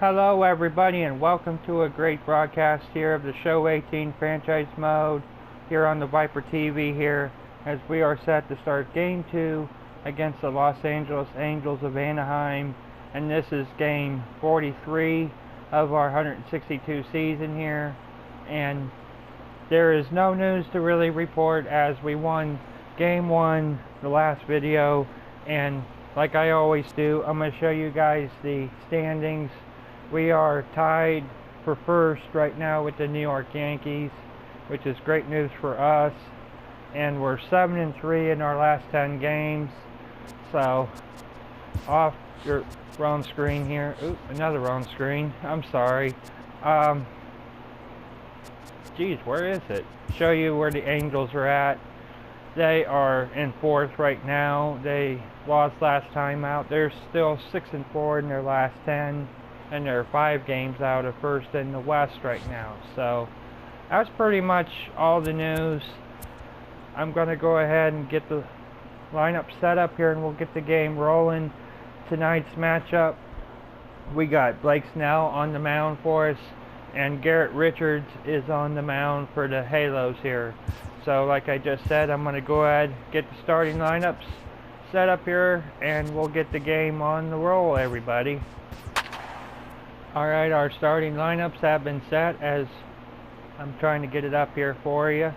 Hello everybody, and welcome to a great broadcast here of the Show 18 franchise mode here on the Viper TV here, as we are set to start game 2 against the Los Angeles Angels of Anaheim, and this is game 43 of our 162 season here. And there is no news to really report, as we won game 1 the last video, and like I always do, I'm going to show you guys the standings. We are tied for first right now with the New York Yankees, which is great news for us, and we're 7-3 in our last 10 games. So off your wrong screen here. Ooh, another wrong screen. I'm sorry. Geez, where is it? Show you where the Angels are at. They are in fourth right now. They lost last time out. They're still 6-4 in their last 10, and they're 5 games out of first in the West right now. So that's pretty much all the news. I'm going to go ahead and get the lineup set up here, and we'll get the game rolling. Tonight's matchup, we got Blake Snell on the mound for us, and Garrett Richards is on the mound for the Halos here. So like I just said, I'm going to go ahead and get the starting lineups set up here, and we'll get the game on the roll, everybody. Alright, our starting lineups have been set, as I'm trying to get it up here for you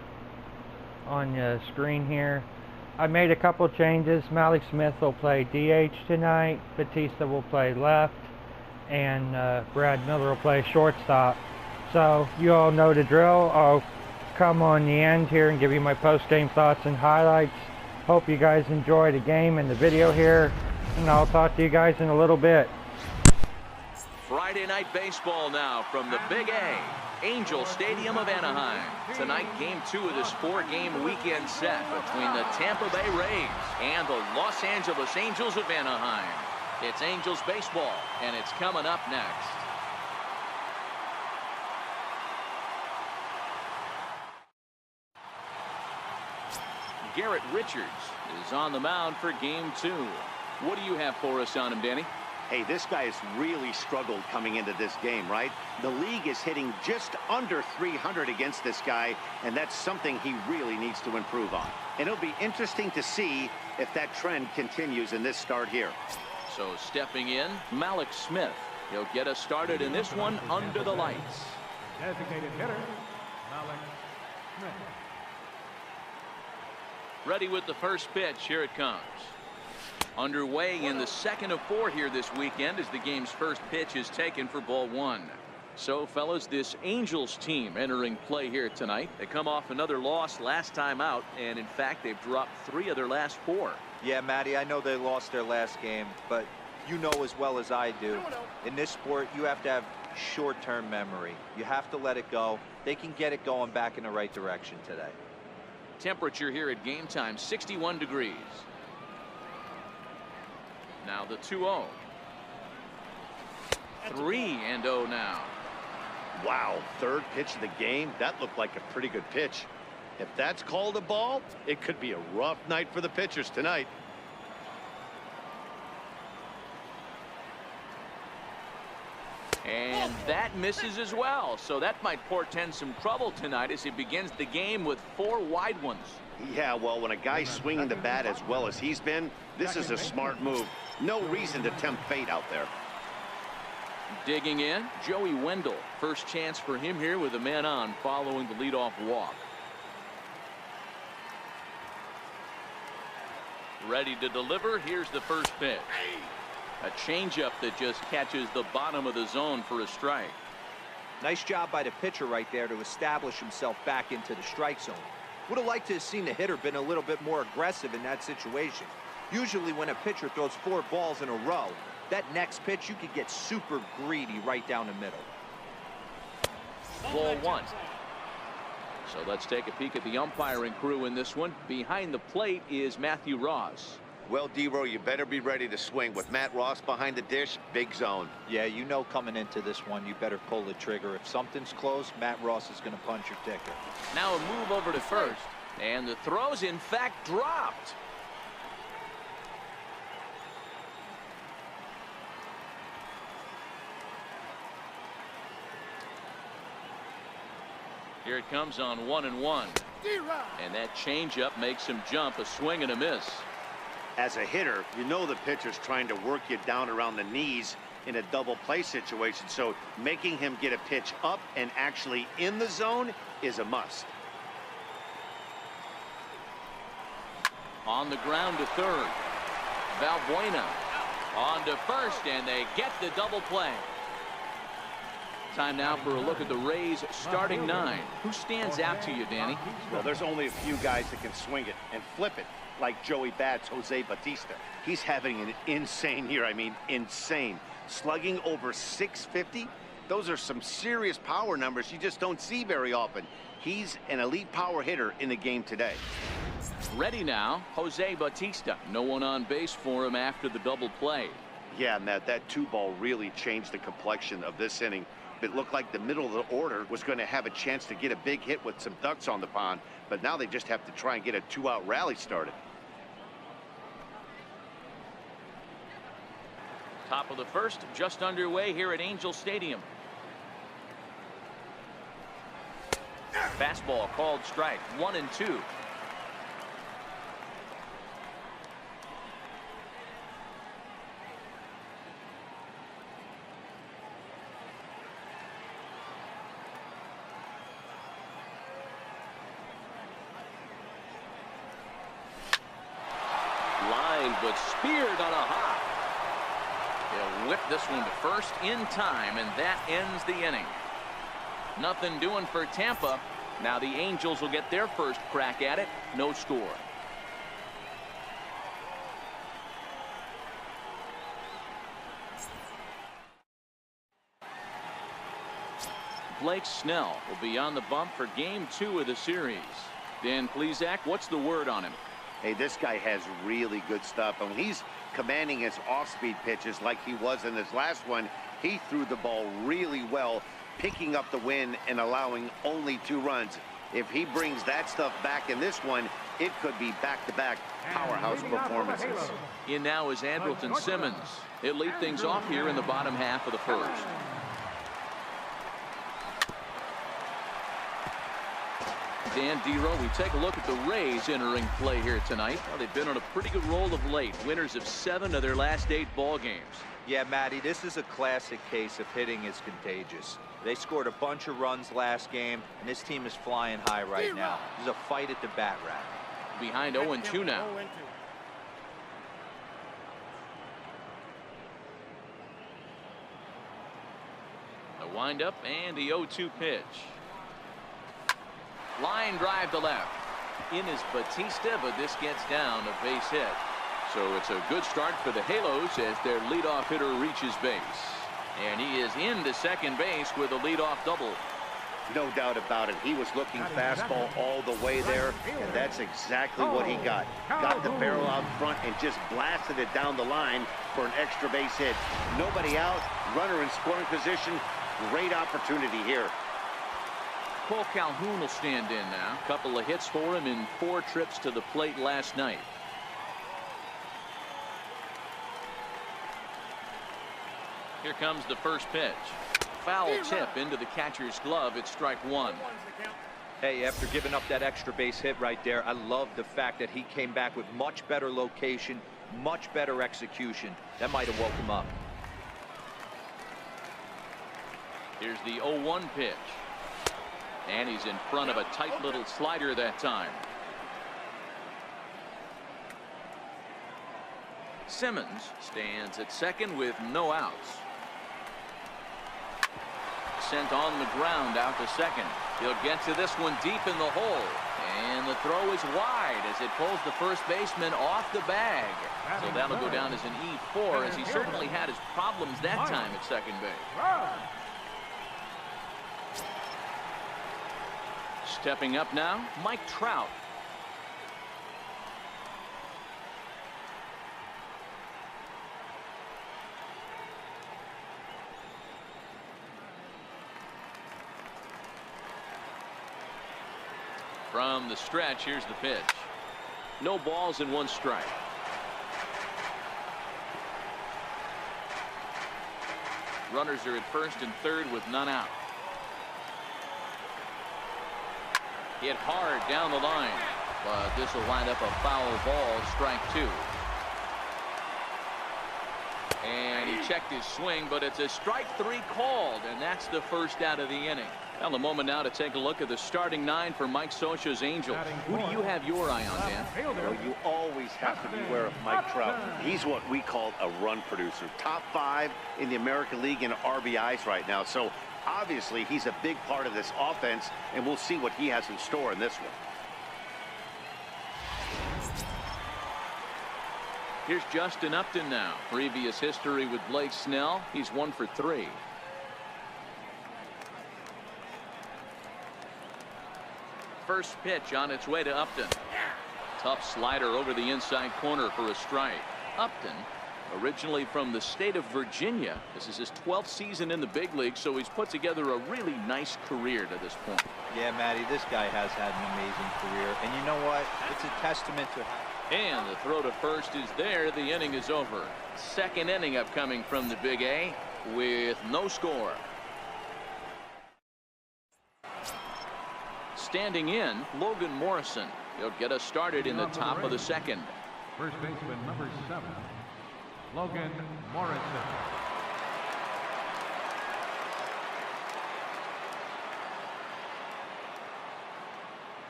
on the screen here. I made a couple changes. Malik Smith will play DH tonight, Batista will play left, and Brad Miller will play shortstop. So you all know the drill. I'll come on the end here and give you my post-game thoughts and highlights. Hope you guys enjoy the game and the video here, and I'll talk to you guys in a little bit. Friday night baseball now from the Big A, Angel Stadium of Anaheim. Tonight, game 2 of this 4-game weekend set between the Tampa Bay Rays and the Los Angeles Angels of Anaheim. It's Angels baseball, and it's coming up next. Garrett Richards is on the mound for game 2. What do you have for us on him, Danny? Hey, this guy has really struggled coming into this game, right? The league is hitting just under 300 against this guy, and that's something he really needs to improve on. And it'll be interesting to see if that trend continues in this start here. So stepping in, Malik Smith. He'll get us started in this one under the lights. Designated hitter, Malik Smith. Ready with the first pitch. Here it comes. Underway in the second of 4 here this weekend as the game's first pitch is taken for ball 1. So, fellas, this Angels team entering play here tonight. They come off another loss last time out, and in fact, they've dropped 3 of their last 4. Yeah, Matty, I know they lost their last game, but you know as well as I do, in this sport, you have to have short-term memory. You have to let it go. They can get it going back in the right direction today. Temperature here at game time, 61 degrees. Now the 2-0. 3-0 now. Wow, third pitch of the game. That looked like a pretty good pitch. If that's called a ball, it could be a rough night for the pitchers tonight. And that misses as well. So that might portend some trouble tonight as he begins the game with 4 wide ones. Yeah, well, when a guy's swinging the bat as well as he's been, this is a smart move. No reason to tempt fate out there. Digging in, Joey Wendell. First chance for him here with a man on following the leadoff walk. Ready to deliver. Here's the first pitch. A changeup that just catches the bottom of the zone for a strike. Nice job by the pitcher right there to establish himself back into the strike zone. Would have liked to have seen the hitter been a little bit more aggressive in that situation. Usually when a pitcher throws 4 balls in a row, that next pitch you could get super greedy right down the middle. Ball 1. So let's take a peek at the umpiring crew in this one. Behind the plate is Matthew Ross. Well, D-Row, you better be ready to swing. With Matt Ross behind the dish, big zone. Yeah, you know coming into this one, you better pull the trigger. If something's close, Matt Ross is going to punch your ticket. Now a move over to first. And the throw's in fact dropped. Here it comes on 1-1. And that changeup makes him jump. A swing and a miss. As a hitter, you know the pitcher's trying to work you down around the knees in a double play situation. So making him get a pitch up and actually in the zone is a must. On the ground to third. Valbuena on to first, and they get the double play. Time now for a look at the Rays starting nine. Who stands out to you, Danny? Well, there's only a few guys that can swing it and flip it, like Joey Bats, Jose Bautista. He's having an insane year. I mean, insane. Slugging over 650. Those are some serious power numbers you just don't see very often. He's an elite power hitter in the game today. Ready now, Jose Bautista. No one on base for him after the double play. Yeah, Matt, that 2-ball really changed the complexion of this inning. It looked like the middle of the order was going to have a chance to get a big hit with some ducks on the pond, but now they just have to try and get a 2-out rally started. Top of the first, just underway here at Angel Stadium. Fastball called strike, 1-2. But speared on a hop. He'll whip this one to first in time, and that ends the inning. Nothing doing for Tampa. Now the Angels will get their first crack at it. No score. Blake Snell will be on the bump for game 2 of the series. Dan Plesac, what's the word on him? Hey, this guy has really good stuff. And when he's commanding his off-speed pitches like he was in his last one, he threw the ball really well, picking up the win and allowing only 2 runs. If he brings that stuff back in this one, it could be back-to-back powerhouse performances. In now is Andrelton Simmons. He'll lead things off here in the bottom half of the first. Dan Dero, we take a look at the Rays entering play here tonight. Well, they've been on a pretty good roll of late. Winners of 7 of their last 8 ball games. Yeah, Matty, this is a classic case of hitting is contagious. They scored a bunch of runs last game, and this team is flying high right now. This is a fight at the bat rack. Behind 0-2 now. The windup and the 0-2 pitch. Line drive to left. In is Bautista, but this gets down a base hit. So it's a good start for the Halos as their leadoff hitter reaches base. And he is into second base with a leadoff double. No doubt about it. He was looking fastball all the way there, and that's exactly what he got. Got the barrel out front and just blasted it down the line for an extra base hit. Nobody out, runner in scoring position. Great opportunity here. Cole Calhoun will stand in now. Couple of hits for him in 4 trips to the plate last night. Here comes the first pitch. Foul tip into the catcher's glove. It's strike 1. Hey, after giving up that extra base hit right there, I love the fact that he came back with much better location, much better execution. That might have woke him up. Here's the 0-1 pitch. And he's in front of a tight little slider that time. Simmons stands at second with no outs. Sent on the ground out to second. He'll get to this one deep in the hole. And the throw is wide as it pulls the first baseman off the bag. So that'll go down as an E4, as he certainly had his problems that time at second base. Stepping up now, Mike Trout. From the stretch, here's the pitch. No balls and 1 strike. Runners are at first and third with none out. Hit hard down the line, but this will wind up a foul ball, strike 2. And he checked his swing, but it's a strike 3 called, and that's the first out of the inning. Well, a moment now to take a look at the starting 9 for Mike Scioscia's Angels. Who do you have your eye on, Dan? Well, you always have to beware of Mike Trout. He's what we call a run producer. Top 5 in the American League in RBIs right now. So obviously he's a big part of this offense, and we'll see what he has in store in this one. Here's Justin Upton now. Previous history with Blake Snell. He's 1 for 3. First pitch on its way to Upton. Tough slider over the inside corner for a strike. Upton, originally from the state of Virginia. This is his 12th season in the big league, so he's put together a really nice career to this point. Yeah, Matty, this guy has had an amazing career. And you know what? It's a testament to how... And the throw to first is there. The inning is over. Second inning upcoming from the Big A with no score. Standing in, Logan Morrison. He'll get us started in the top of the second. First baseman number 7, Logan Morrison.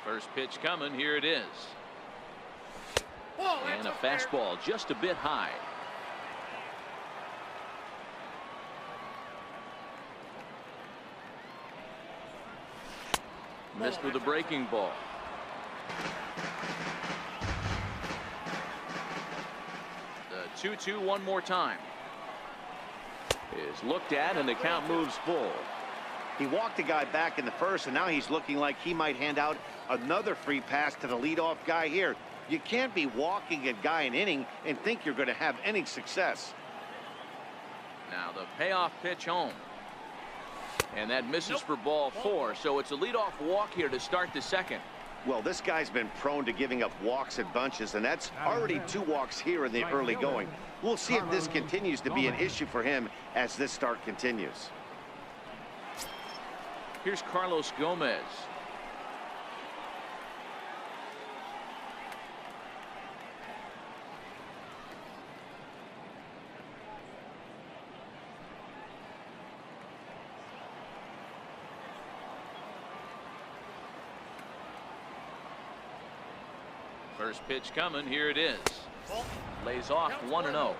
First pitch coming. Here it is. And a fastball just a bit high. Missed with a breaking ball. The 2-2 one more time. Is looked at and the count moves full. He walked the guy back in the first, and now he's looking like he might hand out another free pass to the leadoff guy here. You can't be walking a guy an inning and think you're going to have any success. Now the payoff pitch home. And that misses for ball 4, so it's a leadoff walk here to start the second. Well, this guy's been prone to giving up walks and bunches, and that's already 2 walks here in the early going. We'll see if this continues to be an issue for him as this start continues. Here's Carlos Gomez. First pitch coming. Here it is. Lays off 1-0.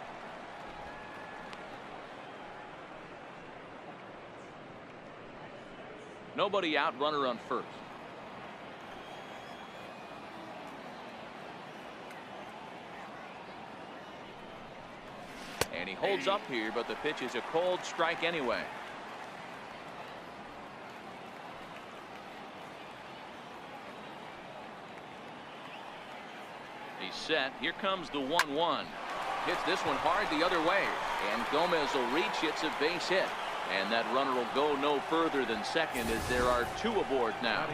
Nobody out, runner on first. And he holds up here, but the pitch is a cold strike anyway. He's set. Here comes the 1-1. Hits this one hard the other way. And Gomez will reach. It's a base hit. And that runner will go no further than second as there are 2 aboard now.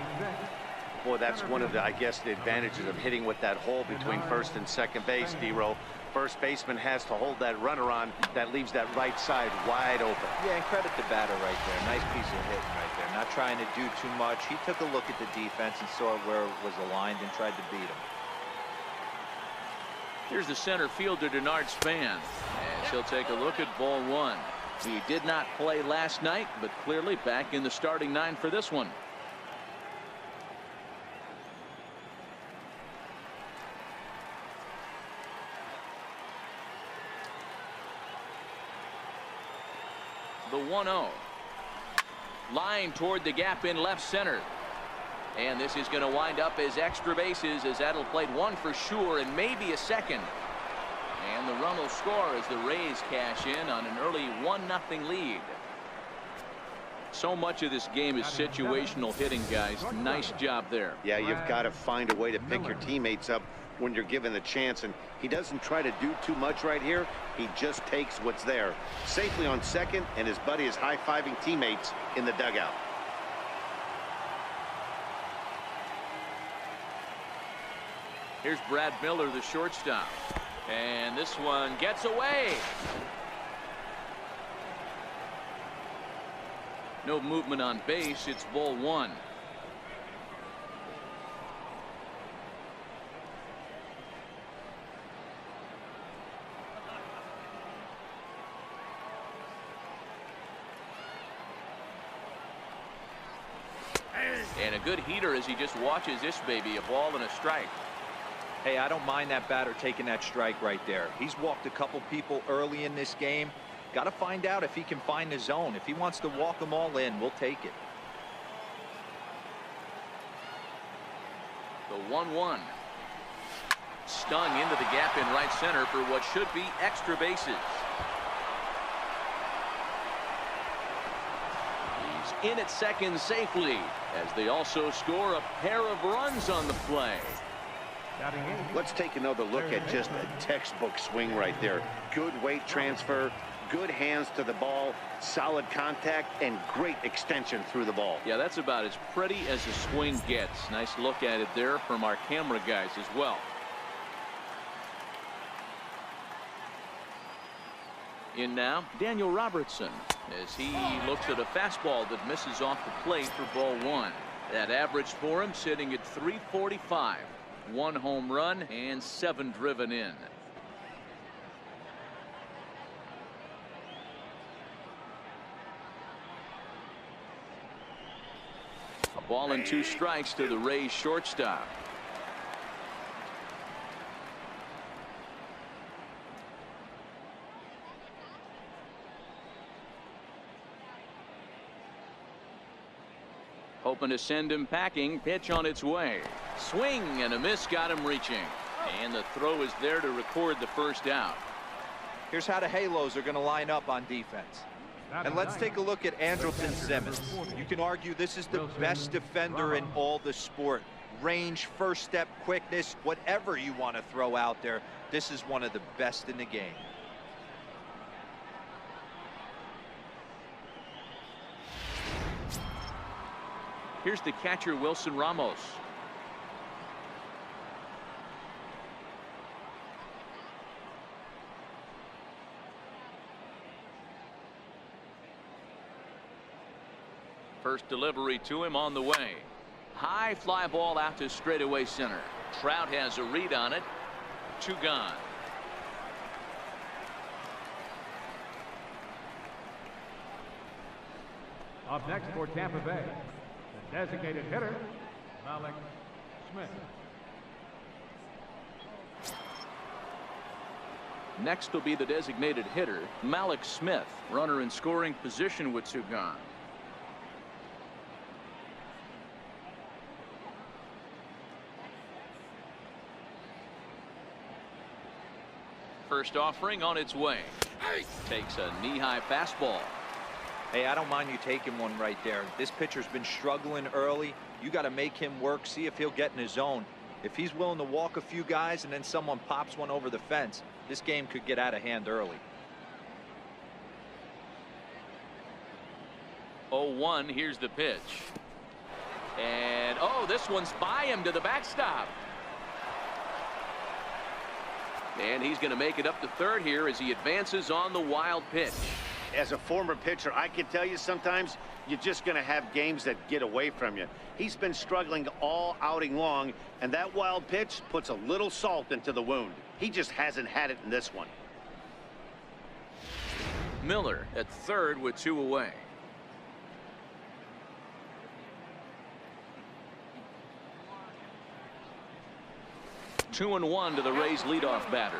Boy, that's one of the, I guess, the advantages of hitting with that hole between first and second base, D-Row. First baseman has to hold that runner on. That leaves that right side wide open. Yeah, and credit the batter right there. Nice piece of hitting right there. Not trying to do too much. He took a look at the defense and saw where it was aligned and tried to beat him. Here's the center fielder, Denard Span, as he'll take a look at ball 1. He did not play last night, but clearly back in the starting 9 for this one. The 1-0. Line toward the gap in left center. And this is going to wind up as extra bases, as that'll play 1 for sure and maybe a second. And the run will score as the Rays cash in on an early 1-0 lead. So much of this game is situational hitting, guys. Nice job there. Yeah, you've got to find a way to pick your teammates up when you're given the chance, and he doesn't try to do too much right here. He just takes what's there. Safely on second, and his buddy is high-fiving teammates in the dugout. Here's Brad Miller, the shortstop. And this one gets away. No movement on base. It's ball 1. good heater as he just watches this baby, a ball and a strike. Hey, I don't mind that batter taking that strike right there. He's walked a couple people early in this game. Got to find out if he can find the zone. If he wants to walk them all in, we'll take it. The 1-1. Stung into the gap in right center for what should be extra bases. He's in at second safely as they also score a pair of runs on the play. Let's take another look at just a textbook swing right there. Good weight transfer, good hands to the ball, solid contact, and great extension through the ball. Yeah, that's about as pretty as a swing gets. Nice look at it there from our camera guys as well. In now, Daniel Robertson, as he looks at a fastball that misses off the plate for ball one. That average for him sitting at 345. 1 home run and 7 driven in. A ball and 2 strikes to the Rays shortstop. Hoping to send him packing. Pitch on its way. Swing and a miss got him reaching. And the throw is there to record the first out. Here's how the Halos are going to line up on defense. And let's take a look at Andrelton Simmons. You can argue this is the best defender in all the sport. Range, first step, quickness, whatever you want to throw out there, this is one of the best in the game. Here's the catcher, Wilson Ramos. First delivery to him on the way. High fly ball out to straightaway center. Trout has a read on it. 2 gone. Up next for Tampa Bay, the designated hitter, Malik Smith. Next will be the designated hitter, Malik Smith. Runner in scoring position with 2 gone. First offering on its way. Takes a knee-high fastball. Hey, I don't mind you taking one right there. This pitcher's been struggling early. You got to make him work, see if he'll get in his zone. If he's willing to walk a few guys and then someone pops one over the fence, this game could get out of hand early. 0-1, here's the pitch. And, oh, this one's by him to the backstop. And he's going to make it up to third here as he advances on the wild pitch. As a former pitcher, I can tell you sometimes you're just going to have games that get away from you. He's been struggling all outing long, and that wild pitch puts a little salt into the wound. He just hasn't had it in this one. Miller at third with 2 away. Two and 1 to the Rays leadoff batter.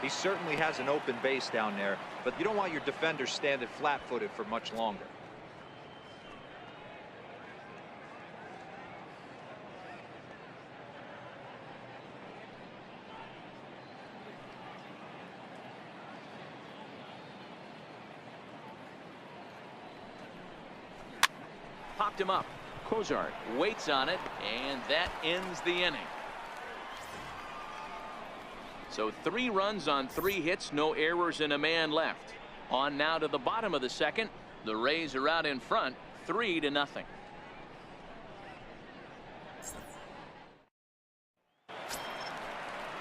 He certainly has an open base down there, but you don't want your defender standing flat-footed for much longer. Popped him up. Cozart waits on it, and that ends the inning. So 3 runs on 3 hits, no errors, and a man left. On now to the bottom of the second. The Rays are out in front, 3-0.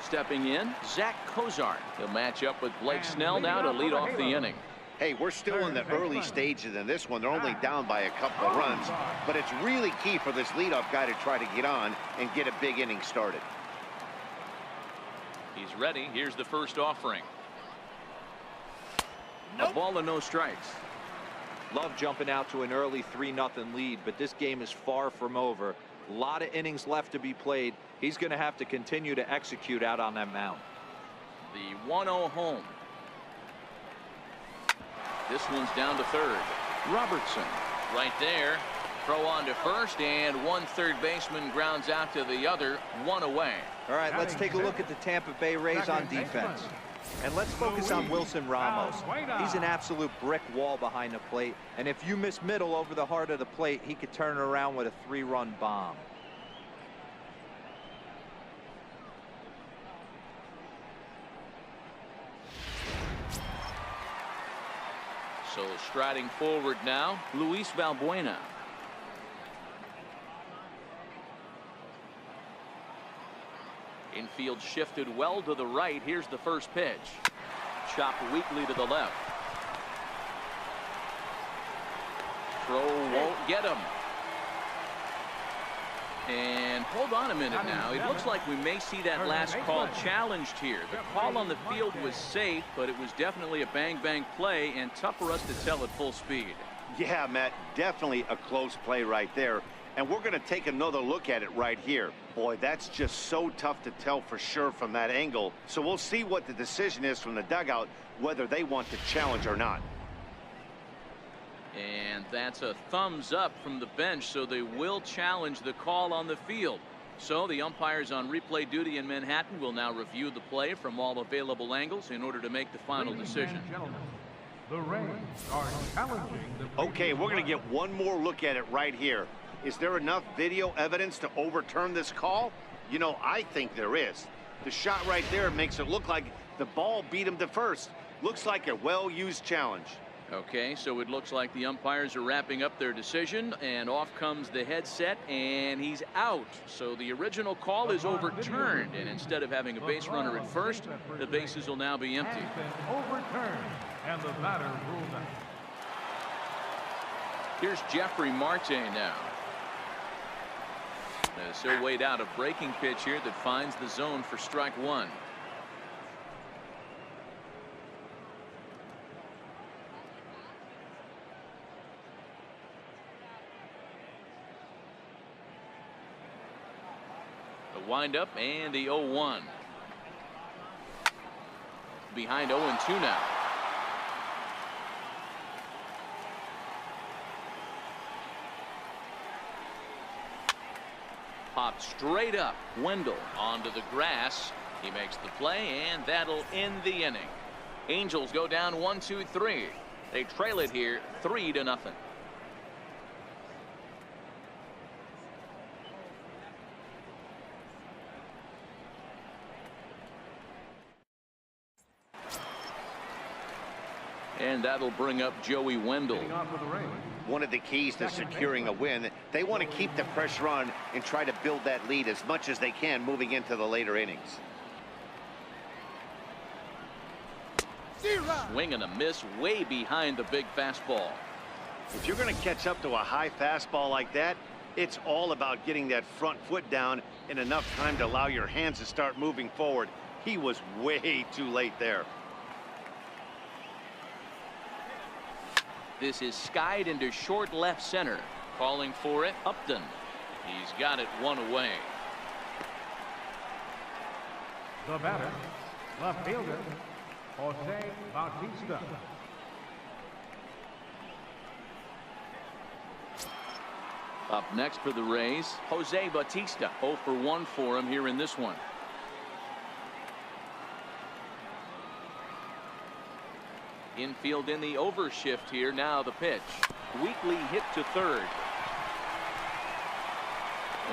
Stepping in, Zach Cozart. He'll match up with Blake Snell now to lead off the inning. Hey, we're still in the early stages in this one. They're only down by a couple of runs, but it's really key for this leadoff guy to try to get on and get a big inning started. He's ready. Here's the first offering. A ball and no strikes. Love jumping out to an early 3-0 lead, but this game is far from over. A lot of innings left to be played. He's going to have to continue to execute out on that mound. The 1-0 home. This one's down to third. Robertson right there. Throw on to first, and one third baseman grounds out to the other, one away. All right, let's take a look at the Tampa Bay Rays on defense. And let's focus on Wilson Ramos. He's an absolute brick wall behind the plate, and if you miss middle over the heart of the plate, he could turn it around with a 3-run bomb. So striding forward now, Luis Valbuena. Infield shifted well to the right. Here's the first pitch. Chopped weakly to the left. Throw won't get him. And hold on a minute now. It looks like we may see that last call challenged here. The call on the field was safe, but it was definitely a bang-bang play and tough for us to tell at full speed. Yeah, Matt, definitely a close play right there. And we're going to take another look at it right here. Boy, that's just so tough to tell for sure from that angle. So we'll see what the decision is from the dugout, whether they want to challenge or not. And that's a thumbs up from the bench, so they will challenge the call on the field. So the umpires on replay duty in Manhattan will now review the play from all available angles in order to make the final decision. The Rays are challenging the Okay, we're going to get one more look at it right here. Is there enough video evidence to overturn this call? You know, I think there is. The shot right there makes it look like the ball beat him to first. Looks like a well-used challenge. Okay, so it looks like the umpires are wrapping up their decision, and off comes the headset, and he's out. So the original call is overturned, and instead of having a base runner at first, the bases will now be empty. overturned, and the batter ruled out. Here's Jeffrey Marte now. As he'll wait out a breaking pitch here that finds the zone for strike one. The windup and the 0-1. Behind 0-2 now. Popped straight up. Wendell onto the grass. He makes the play, and that'll end the inning. Angels go down 1-2-3. They trail it here 3-0. And that'll bring up Joey Wendell. One of the keys to securing a win, they want to keep the pressure on and try to build that lead as much as they can moving into the later innings. Swing and a miss way behind the big fastball. If you're going to catch up to a high fastball like that, it's all about getting that front foot down in enough time to allow your hands to start moving forward. He was way too late there. This is skied into short left center. Calling for it, Upton. He's got it one away. The batter, left fielder, Jose Bautista. Up next for the Rays, Jose Bautista. 0 for 1 for him here in this one. Infield in the overshift here. Now the pitch. Weakly hit to third.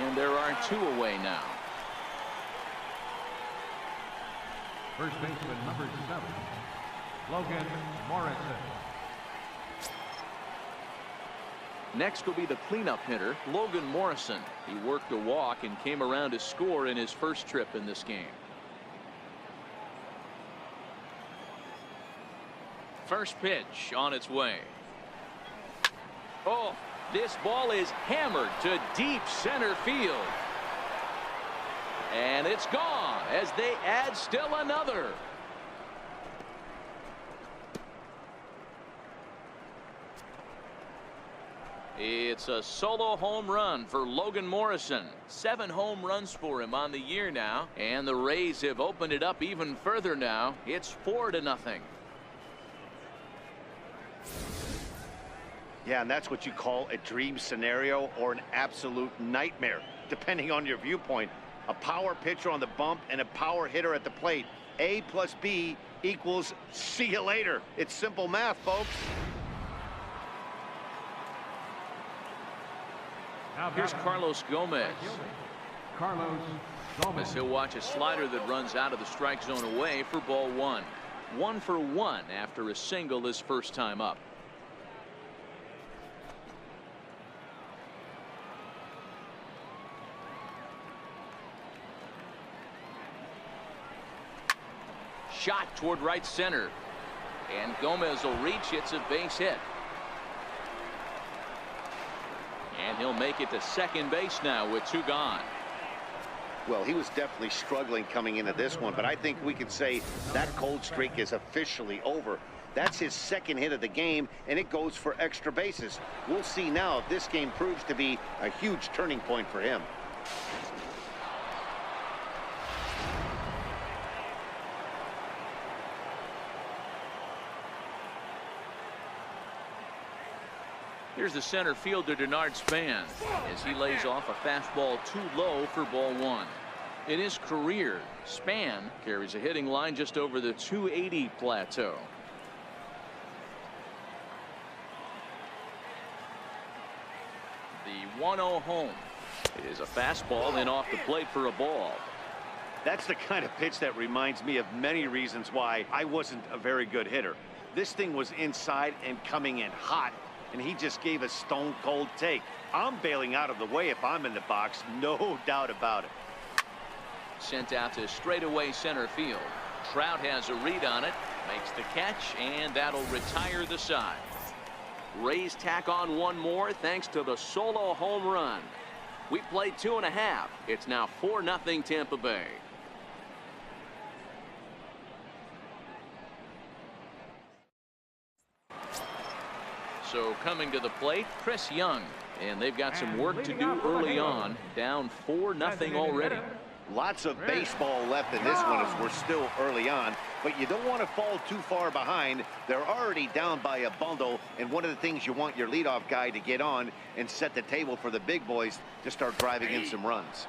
And there are 2 away now. First baseman number 7, Logan Morrison. Next will be the cleanup hitter, Logan Morrison. He worked a walk and came around to score in his first trip in this game. First pitch on its way. Oh, this ball is hammered to deep center field. And it's gone as they add still another. It's a solo home run for Logan Morrison. 7 home runs for him on the year now, and the Rays have opened it up even further now. It's 4-0. Yeah, and that's what you call a dream scenario or an absolute nightmare, depending on your viewpoint. A power pitcher on the bump and a power hitter at the plate. A plus B equals see you later. It's simple math, folks. Here's Carlos Gomez. Carlos Gomez. He'll watch a slider that runs out of the strike zone away for ball 1. 1 for 1 after a single his first time up. Shot toward right center. And Gomez will reach. It's a base hit. And he'll make it to second base now with 2 gone. Well, he was definitely struggling coming into this one, but I think we could say that cold streak is officially over. That's his second hit of the game, and it goes for extra bases. We'll see now if this game proves to be a huge turning point for him. Here's the center fielder, Denard Span, as he lays off a fastball too low for ball 1. In his career, Span carries a hitting line just over the 280 plateau. The 1-0 home. It is a fastball and off the plate for a ball. That's the kind of pitch that reminds me of many reasons why I wasn't a very good hitter. This thing was inside and coming in hot, and he just gave a stone cold take. I'm bailing out of the way if I'm in the box, no doubt about it. Sent out to straightaway center field. Trout has a read on it, makes the catch, and that'll retire the side. Rays tack on one more thanks to the solo home run. We played 2.5. It's now 4-0 Tampa Bay. So coming to the plate, Chris Young, and they've got some work to do early on. Down 4-0 already. Lots of baseball left in this one as we're still early on, but you don't want to fall too far behind. They're already down by a bundle, and one of the things you want your leadoff guy to get on and set the table for the big boys to start driving in some runs.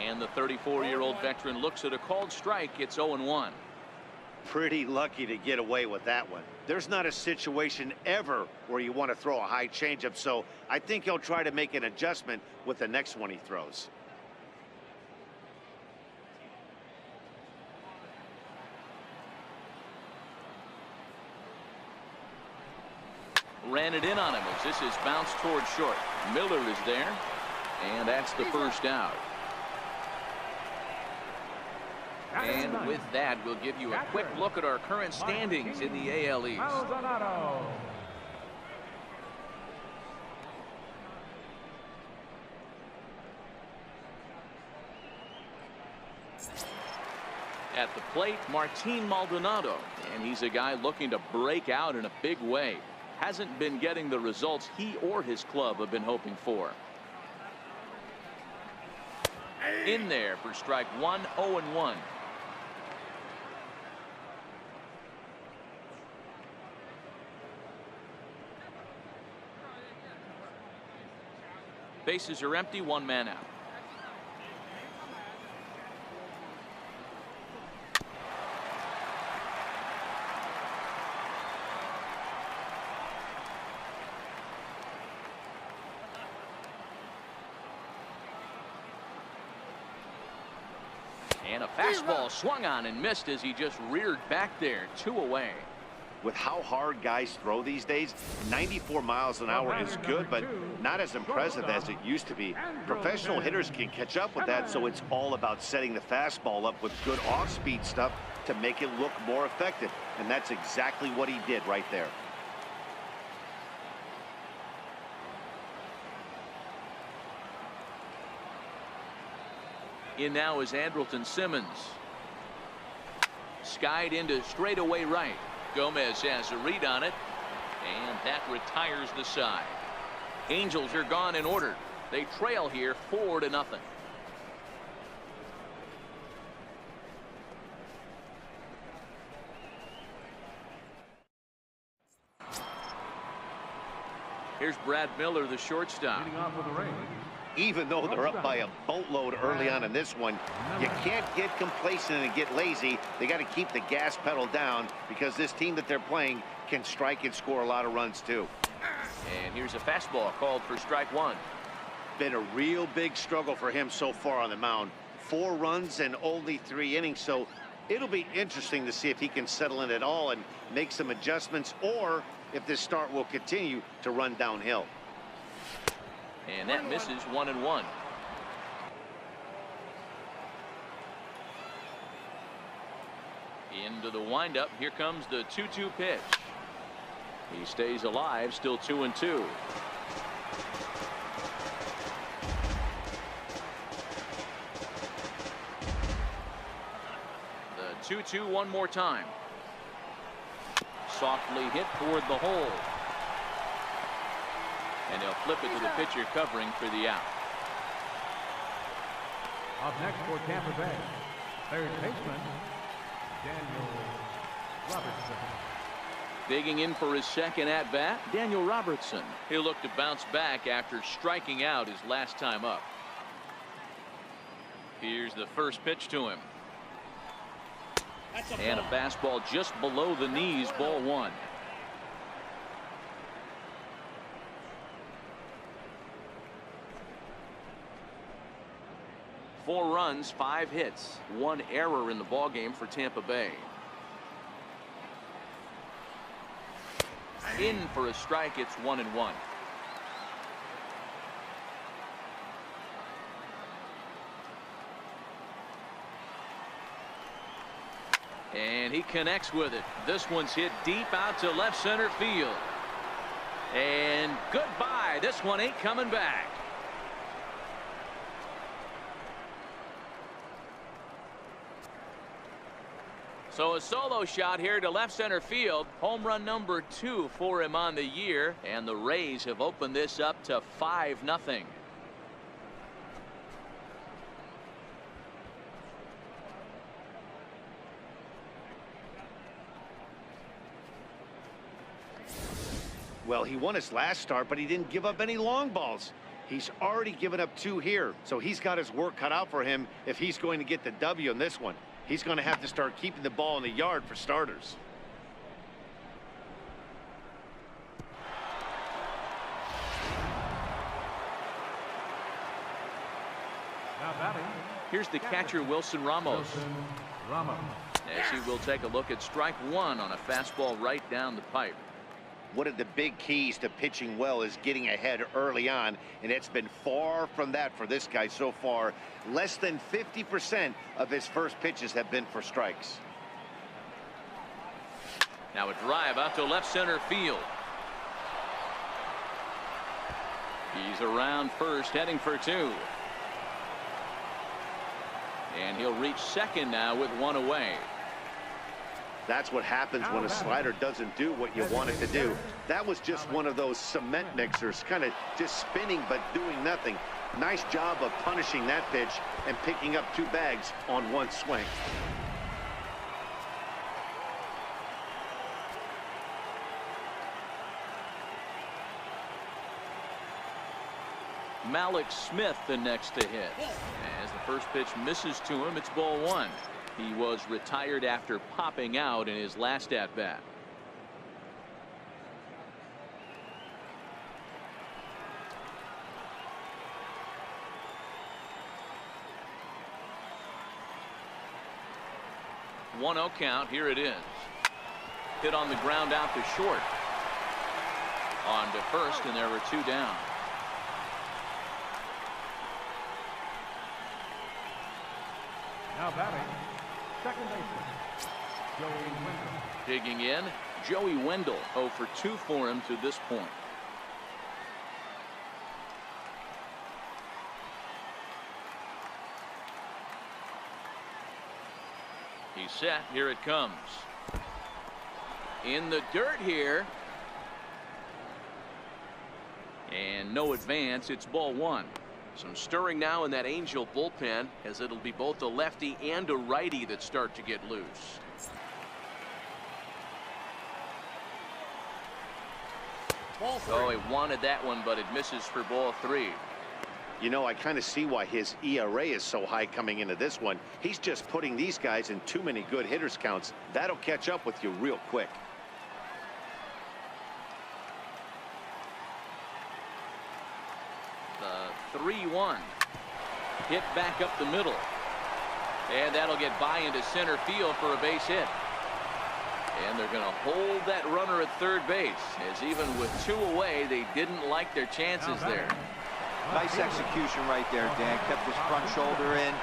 And the 34-year-old veteran looks at a called strike. It's 0-1. Pretty lucky to get away with that one. There's not a situation ever where you want to throw a high changeup, so I think he'll try to make an adjustment with the next one he throws. Ran it in on him as this is bounced toward short. Miller is there, and that's the first out. And with that, we'll give you a quick look at our current standings in the AL East. At the plate, Martin Maldonado, and he's a guy looking to break out in a big way. Hasn't been getting the results he or his club have been hoping for. In there for strike 1, 0-1. Bases are empty, 1 man out. And a fastball swung on and missed as he just reared back there. 2 away. With how hard guys throw these days, 94 miles an hour is good, but not as impressive as it used to be. Professional hitters can catch up with that, so it's all about setting the fastball up with good off-speed stuff to make it look more effective. And that's exactly what he did right there. In now is Andrelton Simmons. Skied into straightaway right. Gomez has a read on it, and that retires the side. Angels are gone in order. They trail here 4-0. Here's Brad Miller, the shortstop. Leading off for the Rays. Even though they're up by a boatload early on in this one, you can't get complacent and get lazy. They got to keep the gas pedal down because this team that they're playing can strike and score a lot of runs too. And here's a fastball called for strike one. Been a real big struggle for him so far on the mound. 4 runs and only 3 innings, so it'll be interesting to see if he can settle in at all and make some adjustments, or if this start will continue to run downhill. And that misses 1-1. Into the windup. Here comes the 2-2 pitch. He stays alive, still 2-2. The 2-2 one more time. Softly hit toward the hole. And they'll flip it to the pitcher covering for the out. Up next for Tampa Bay, third baseman, Daniel Robertson. Digging in for his second at-bat, Daniel Robertson. He'll look to bounce back after striking out his last time up. Here's the first pitch to him. And a fastball just below the knees, ball 1. Four runs, 5 hits, 1 error in the ballgame for Tampa Bay. In for a strike, it's 1-1. And he connects with it. This one's hit deep out to left center field. And goodbye. This one ain't coming back. So a solo shot here to left center field. Home run number 2 for him on the year. And the Rays have opened this up to 5-0. Well, he won his last start, but he didn't give up any long balls. He's already given up 2 here, so he's got his work cut out for him if he's going to get the W in this one. He's going to have to start keeping the ball in the yard for starters. Now batting. Here's the catcher, Wilson Ramos. Wilson Ramos. As he will take a look at strike 1 on a fastball right down the pipe. One of the big keys to pitching well is getting ahead early on, and it's been far from that for this guy so far. Less than 50% of his first pitches have been for strikes. Now a drive out to left center field. He's around first, heading for 2. And he'll reach second now with 1 away. That's what happens when a slider doesn't do what you want it to do. That was just one of those cement mixers, kind of just spinning but doing nothing. Nice job of punishing that pitch and picking up 2 bags on 1 swing. Malik Smith the next to hit. As the first pitch misses to him, it's ball 1. He was retired after popping out in his last at-bat. One 0 count. Here it is. Hit on the ground out to short. On to first, and there were 2 down. Now batting. Second baseman, Joey Wendell. Digging in, Joey Wendell, 0 for 2 for him to this point. He's set. Here it comes. In the dirt here. And no advance. It's ball one. Some stirring now in that Angel bullpen, as it'll be both a lefty and a righty that start to get loose. Oh, he wanted that one, but it misses for ball three. You know, I kind of see why his ERA is so high coming into this one. He's just putting these guys in too many good hitters counts. That'll catch up with you real quick. The 3-1 hit back up the middle, and that'll get by into center field for a base hit. And they're going to hold that runner at third base, as even with two away, they didn't like their chances there. Nice execution right there, Dan. Kept his front shoulder in,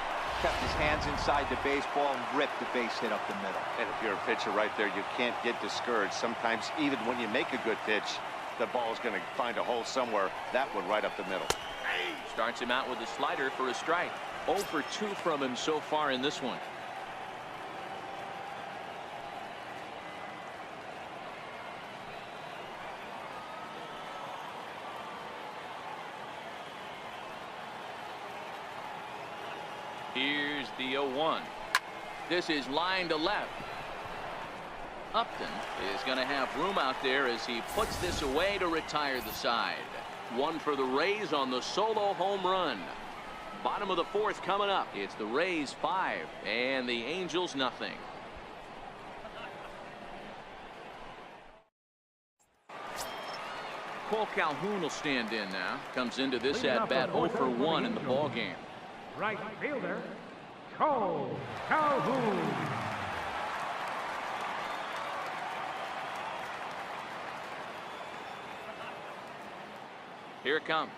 kept his hands inside the baseball, and ripped the base hit up the middle. And if you're a pitcher right there, you can't get discouraged. Sometimes even when you make a good pitch, the ball is going to find a hole somewhere. That one right up the middle. Starts him out with a slider for a strike. 0 for 2 from him so far in this one. Here's the 0-1. This is line to left. Upton is going to have room out there as he puts this away to retire the side. One for the Rays on the solo home run. Bottom of the fourth coming up. It's the Rays 5 and the Angels nothing. Cole Calhoun will stand in now. Comes into this at bat 0 for 1 in the ball game. Right fielder, Cole Calhoun. Here it comes.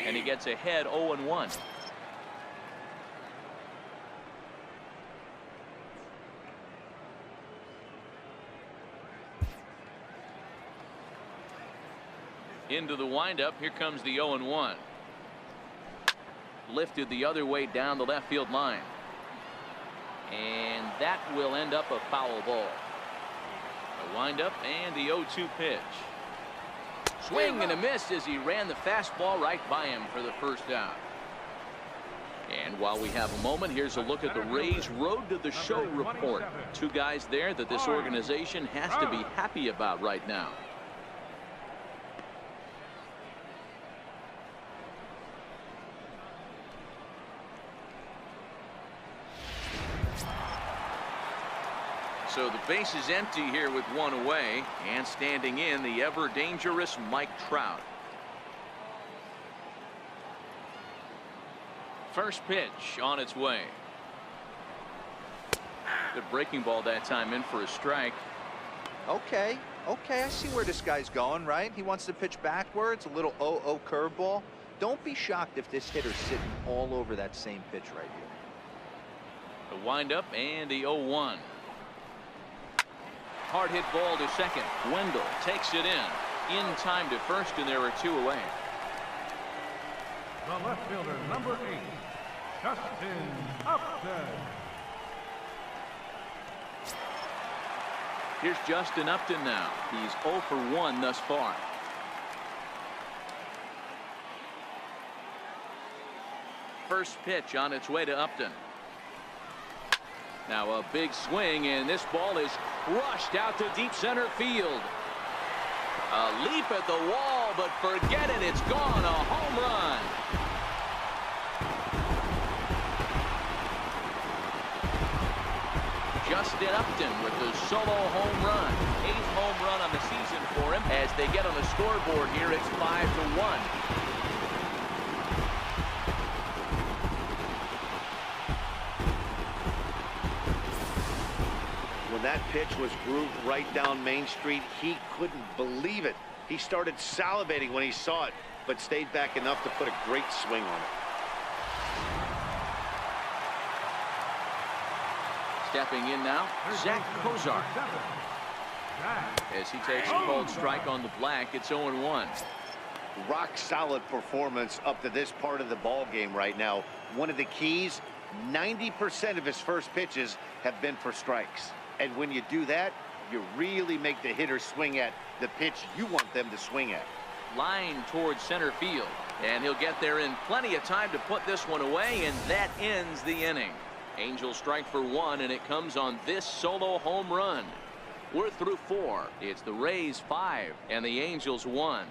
And he gets ahead 0-1. Into the windup. Here comes the 0-1. Lifted the other way down the left field line. And that will end up a foul ball. A windup and the 0-2 pitch. Swing and a miss as he ran the fastball right by him for the first out. And while we have a moment, here's a look at the Rays Road to the Show report. Two guys there that this organization has to be happy about right now. So the base is empty here with one away, and standing in the ever dangerous Mike Trout. First pitch on its way. Good breaking ball that time, in for a strike. Okay, I see where this guy's going, right? He wants to pitch backwards, a little 0-0 curveball. Don't be shocked if this hitter's sitting all over that same pitch right here. The windup and the 0-1. Hard hit ball to second. Wendell takes it in time to first, and there are two away. The left fielder, number 8, Justin Upton. Here's Justin Upton now. He's 0 for 1 thus far. First pitch on its way to Upton. Now a big swing, and this ball is crushed out to deep center field. A leap at the wall, but forget it, it's gone. A home run. Justin Upton with the solo home run. 8th home run on the season for him. As they get on the scoreboard here, it's 5-1. When that pitch was grooved right down Main Street, he couldn't believe it. He started salivating when he saw it, but stayed back enough to put a great swing on it. Stepping in now, Zach Kozar. As he takes a cold strike on the black, it's 0-1. Rock solid performance up to this part of the ball game right now. One of the keys, 90% of his first pitches have been for strikes. And when you do that, you really make the hitter swing at the pitch you want them to swing at. Line towards center field, and he'll get there in plenty of time to put this one away, and that ends the inning. Angels strike for one, and it comes on this solo home run. We're through 4. It's the Rays 5 and the Angels 1.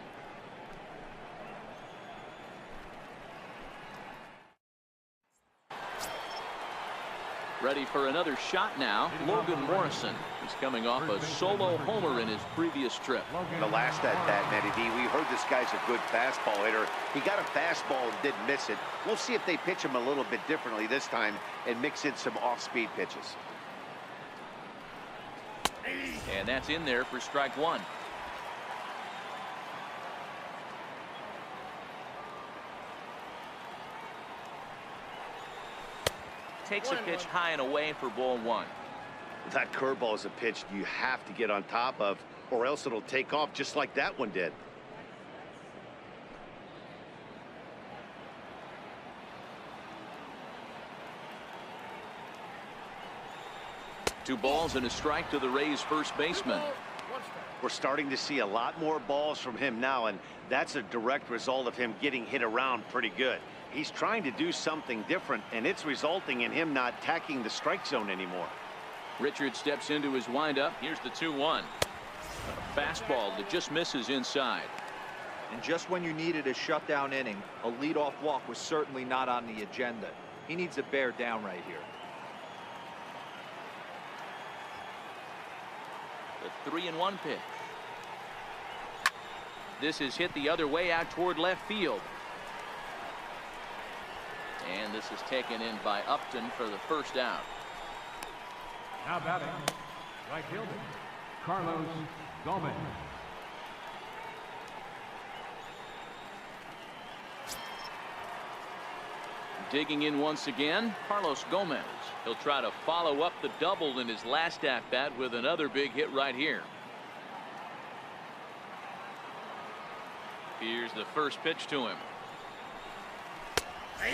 Ready for another shot now. Logan Morrison. He's coming off a solo homer in his previous trip. The last at bat, Matty D, we heard this guy's a good fastball hitter. He got a fastball and didn't miss it. We'll see if they pitch him a little bit differently this time and mix in some off-speed pitches. And that's in there for strike one. Takes a pitch high and away for ball one. That curveball is a pitch you have to get on top of, or else it'll take off just like that one did. Two balls and a strike to the Rays first baseman. We're starting to see a lot more balls from him now, and that's a direct result of him getting hit around pretty good. He's trying to do something different, and it's resulting in him not attacking the strike zone anymore. Richard steps into his windup. Here's the 2-1. A fastball that just misses inside. And just when you needed a shutdown inning, a leadoff walk was certainly not on the agenda. He needs to bear down right here. The 3-1 pitch. This is hit the other way out toward left field. And this is taken in by Upton for the first out. Now batting, right fielder, Carlos Gomez. Digging in once again, Carlos Gomez. He'll try to follow up the double in his last at-bat with another big hit right here. Here's the first pitch to him.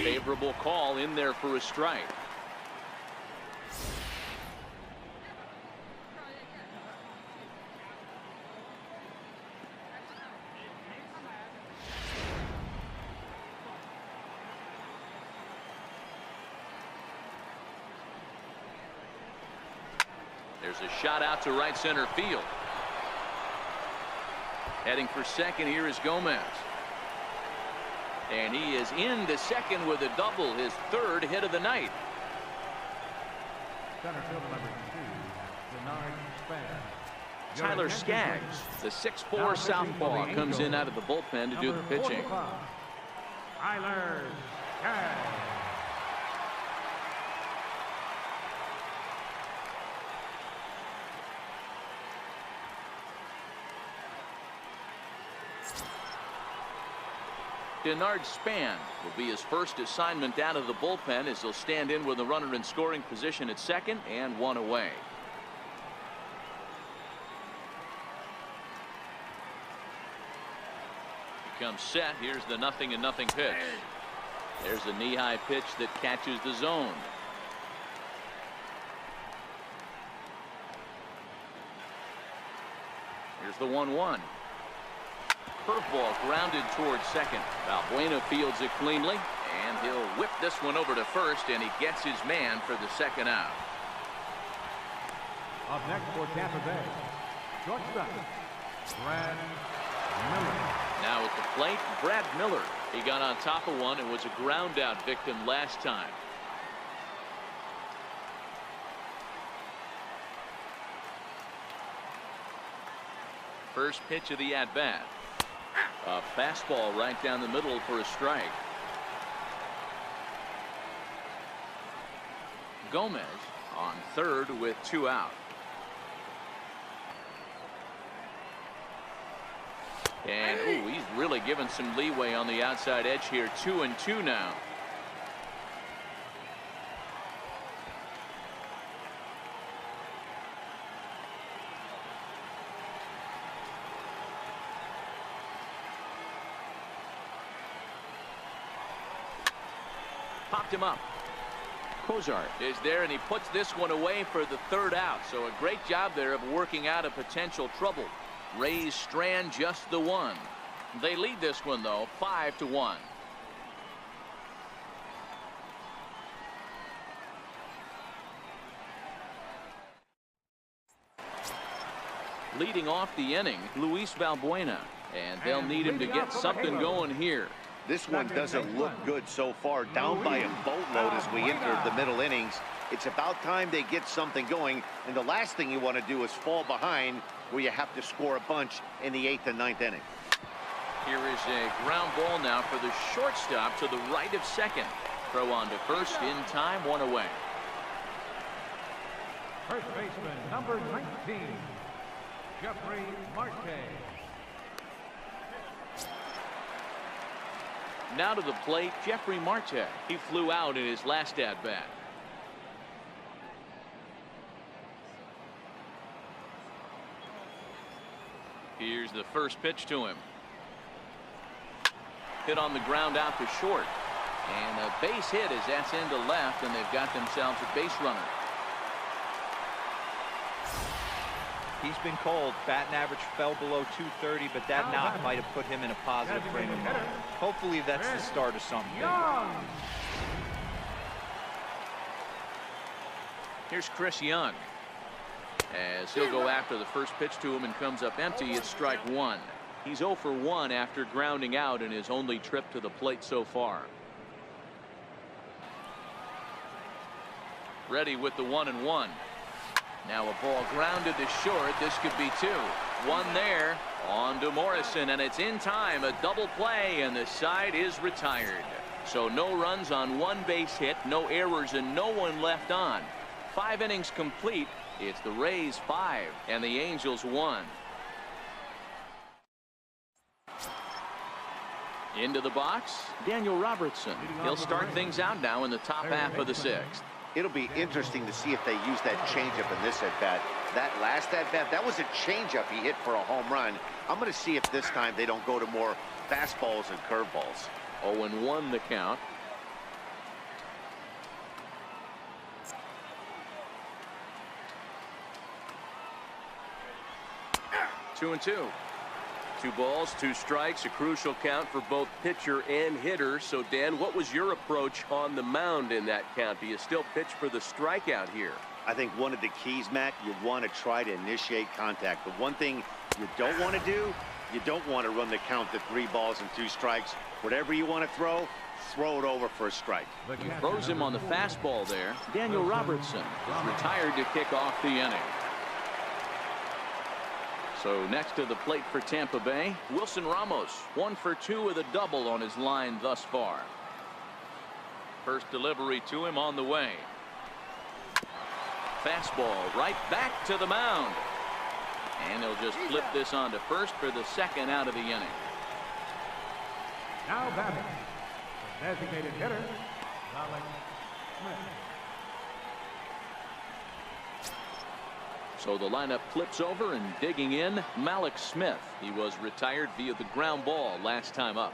Favorable call in there for a strike. There's a shot out to right center field. Heading for second here is Gomez. And he is into second with a double, his third hit of the night. Center fielder number 2, Denard Span. Tyler Skaggs, the 6'4" southpaw, comes in out of the bullpen to do the pitching. Tyler Skaggs. Denard Span will be his first assignment out of the bullpen as he'll stand in with a runner in scoring position at second and one away. He comes set. Here's the 0-0 pitch. There's a knee-high pitch that catches the zone. Here's the 1-1. Curveball grounded towards second. Valbuena fields it cleanly, and he'll whip this one over to first, and he gets his man for the second out. Up next for Tampa Bay, shortstop, Brad Miller. Now at the plate, Brad Miller. He got on top of one and was a ground out victim last time. First pitch of the at-bat. A fastball right down the middle for a strike. Gomez on third with 2 out. And ooh, he's really given some leeway on the outside edge here. 2-2 now. Popped him up. Cozart is there, and he puts this one away for the third out. So a great job there of working out a potential trouble. Rays strand just the one. They lead this one, though, 5-1. Leading off the inning, Luis Valbuena, and they'll need him to get something going here. This one doesn't look good so far, down by a boatload as we enter the middle innings. It's about time they get something going, and the last thing you want to do is fall behind where you have to score a bunch in the 8th and 9th inning. Here is a ground ball now for the shortstop to the right of second. Throw on to first in time, one away. First baseman, number 19, Jeffrey Marte. Now to the plate, Jeffrey Marte. He flew out in his last at-bat. Here's the first pitch to him. Hit on the ground out to short. And a base hit as that's into left, and they've got themselves a base runner. He's been called. Batting average fell below 230, but that knock might have put him in a positive frame of mind. Hopefully that's the start of something big. Here's Chris Young, as he'll go after the first pitch to him and comes up empty. It's strike one. He's 0 for 1 after grounding out in his only trip to the plate so far. Ready with the 1-1. Now a ball grounded to short. This could be 2. One there on to Morrison, and it's in time. A double play, and the side is retired. So no runs on one base hit, no errors, and no one left on. 5 innings complete. It's the Rays 5 and the Angels 1. Into the box, Daniel Robertson. He'll start things out now in the top half of the 6th. It'll be interesting to see if they use that changeup in this at-bat. That last at-bat, that was a changeup he hit for a home run. I'm going to see if this time they don't go to more fastballs and curveballs. 0-1 the count. Two and 2. 2 balls, 2 strikes, a crucial count for both pitcher and hitter. So, Dan, what was your approach on the mound in that count? Do you still pitch for the strikeout here? I think one of the keys, Matt, you want to try to initiate contact. But one thing you don't want to do, you don't want to run the count to 3 balls and 2 strikes. Whatever you want to throw it over for a strike. He throws him on the fastball there. Daniel Robertson is retired to kick off the inning. So next to the plate for Tampa Bay, Wilson Ramos, 1 for 2 with a double on his line thus far. First delivery to him on the way. Fastball right back to the mound. And they'll just flip this on to first for the 2nd out of the inning. Now batting, the designated hitter, Alex Smith. So the lineup flips over, and digging in, Malik Smith. He was retired via the ground ball last time up.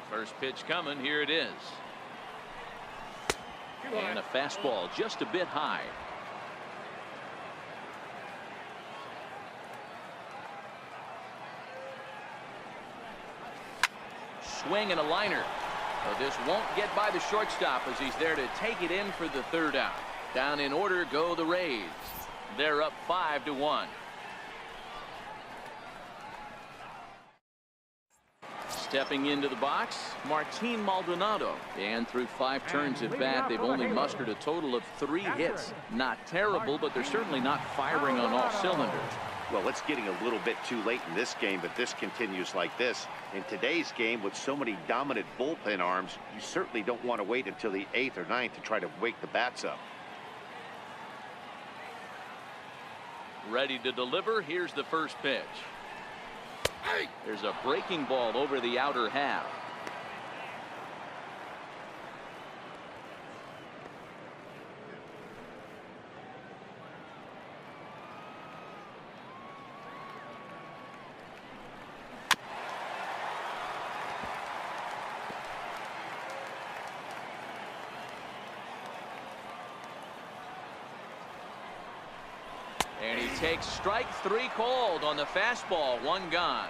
First pitch coming. Here it is. And a fastball just a bit high. Swing and a liner. But this won't get by the shortstop as he's there to take it in for the 3rd out. Down in order go the Rays. They're up 5-1. Stepping into the box, Martin Maldonado. And through 5 turns at bat, they've only mustered a total of 3 hits. Not terrible, but they're certainly not firing on all cylinders. Well, it's getting a little bit too late in this game, but this continues like this. In today's game, with so many dominant bullpen arms, you certainly don't want to wait until the 8th or 9th to try to wake the bats up. Ready to deliver. Here's the first pitch. There's a breaking ball over the outer half. takes strike 3 called on the fastball. 1 gone.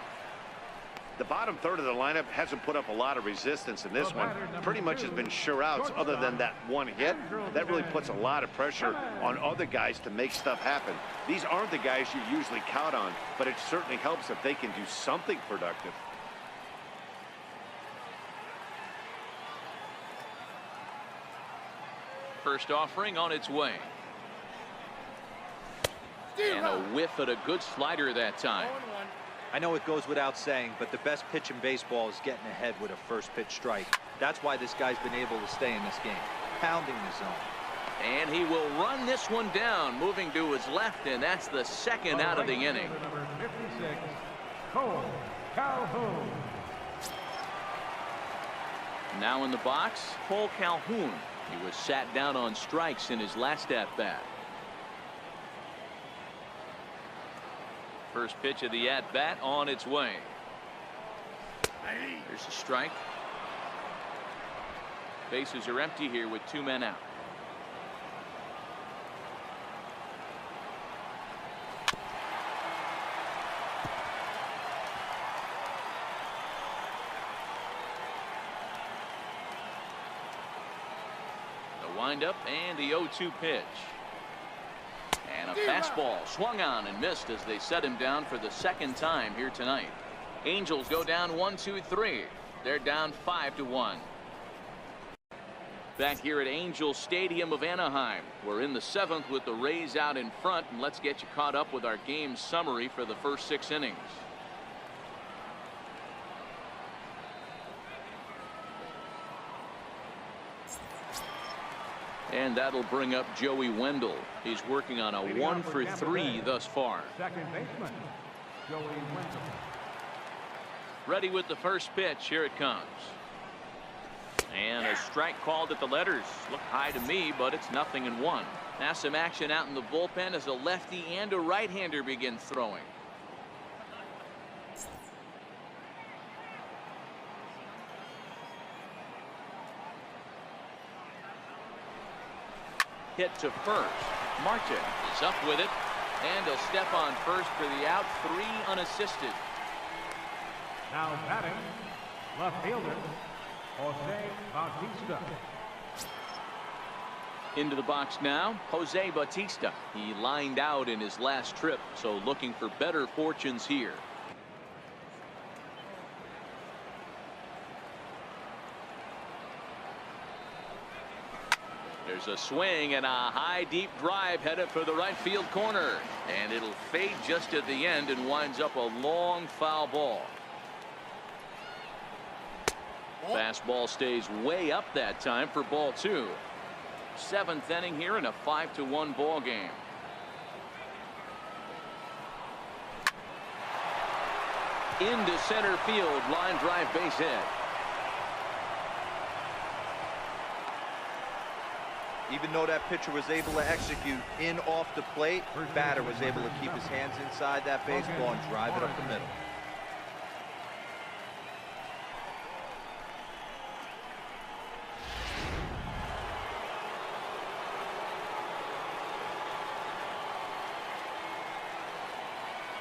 The bottom third of the lineup hasn't put up a lot of resistance in this one. Pretty much has been sure outs other than that one hit. That really puts a lot of pressure on other guys to make stuff happen. These aren't the guys you usually count on, but it certainly helps if they can do something productive. First offering on its way. And a whiff at a good slider that time. I know it goes without saying, but the best pitch in baseball is getting ahead with a first pitch strike. That's why this guy's been able to stay in this game, pounding the zone. And he will run this one down, moving to his left, and that's the second out of the inning. Number 56, Cole Calhoun. Now in the box, Cole Calhoun. He was sat down on strikes in his last at-bat. First pitch of the at-bat on its way. There's a strike. Bases are empty here with 2 men out. The windup and the 0-2 pitch. And a fastball swung on and missed as they set him down for the second time here tonight. Angels go down 1-2-3. They're down 5-1. Back here at Angel Stadium of Anaheim. We're in the 7th with the Rays out in front, and let's get you caught up with our game summary for the first 6 innings. And that'll bring up Joey Wendell. He's working on a 1 for 3 thus far. Second baseman, Joey Wendell. Ready with the first pitch. Here it comes. And a strike called at the letters. Look high to me, but it's 0-1. Now some action out in the bullpen as a lefty and a right-hander begin throwing. Hit to first. Marte is up with it, and he'll step on first for the out. 3 unassisted. Now batting, left fielder, Jose Bautista. Into the box now, Jose Bautista. He lined out in his last trip, so looking for better fortunes here. There's a swing and a high deep drive headed for the right field corner, and it'll fade just at the end and winds up a long foul ball. Fastball stays way up that time for ball 2. 7th inning here in a 5-1 ball game. Into center field, line drive, base hit. Even though that pitcher was able to execute in off the plate, batter was able to keep his hands inside that baseball and drive it up the middle.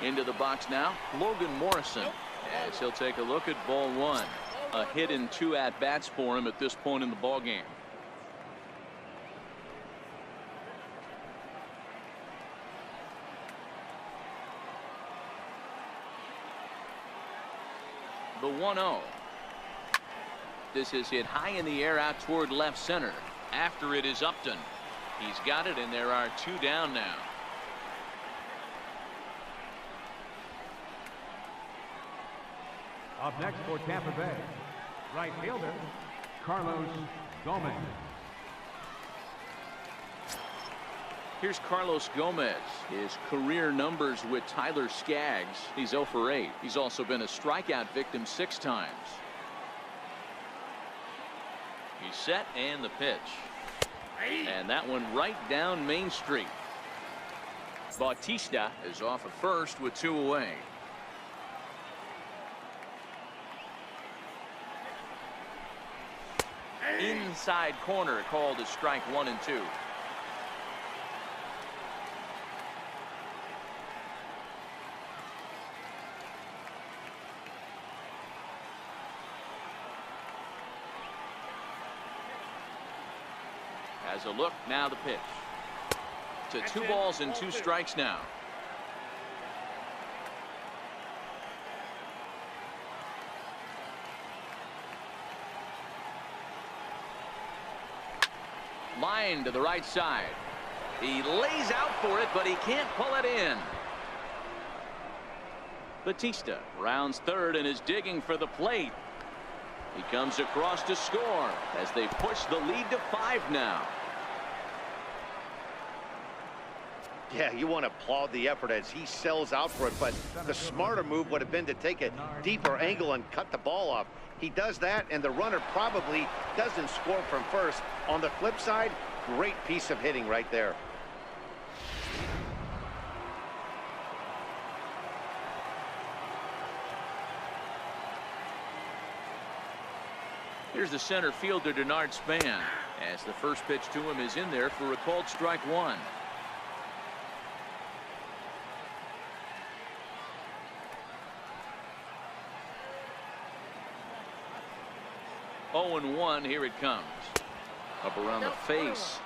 Into the box now, Logan Morrison, as he'll take a look at ball 1. A hit in 2 at-bats for him at this point in the ball game. The 1-0. This is hit high in the air out toward left center. After it is Upton. He's got it, and there are 2 down now. Up next for Tampa Bay, right fielder, Carlos Gomez. Here's Carlos Gomez. His career numbers with Tyler Skaggs. He's 0 for 8. He's also been a strikeout victim 6 times. He's set, and the pitch. And that one right down Main Street. Bautista is off at first with 2 away. Inside corner, called as strike 1 and 2. Has a look, now the pitch. To 2 balls and 2 strikes now. Line to the right side. He lays out for it, but he can't pull it in. Batista rounds third and is digging for the plate. He comes across to score as they push the lead to 5 now. Yeah, you want to applaud the effort as he sells out for it, but the smarter move would have been to take a deeper angle and cut the ball off. He does that, and the runner probably doesn't score from first. On the flip side, great piece of hitting right there. Here's the center fielder, Denard Span, as the first pitch to him is in there for a called strike 1. Oh and 1, here it comes. Up around the face.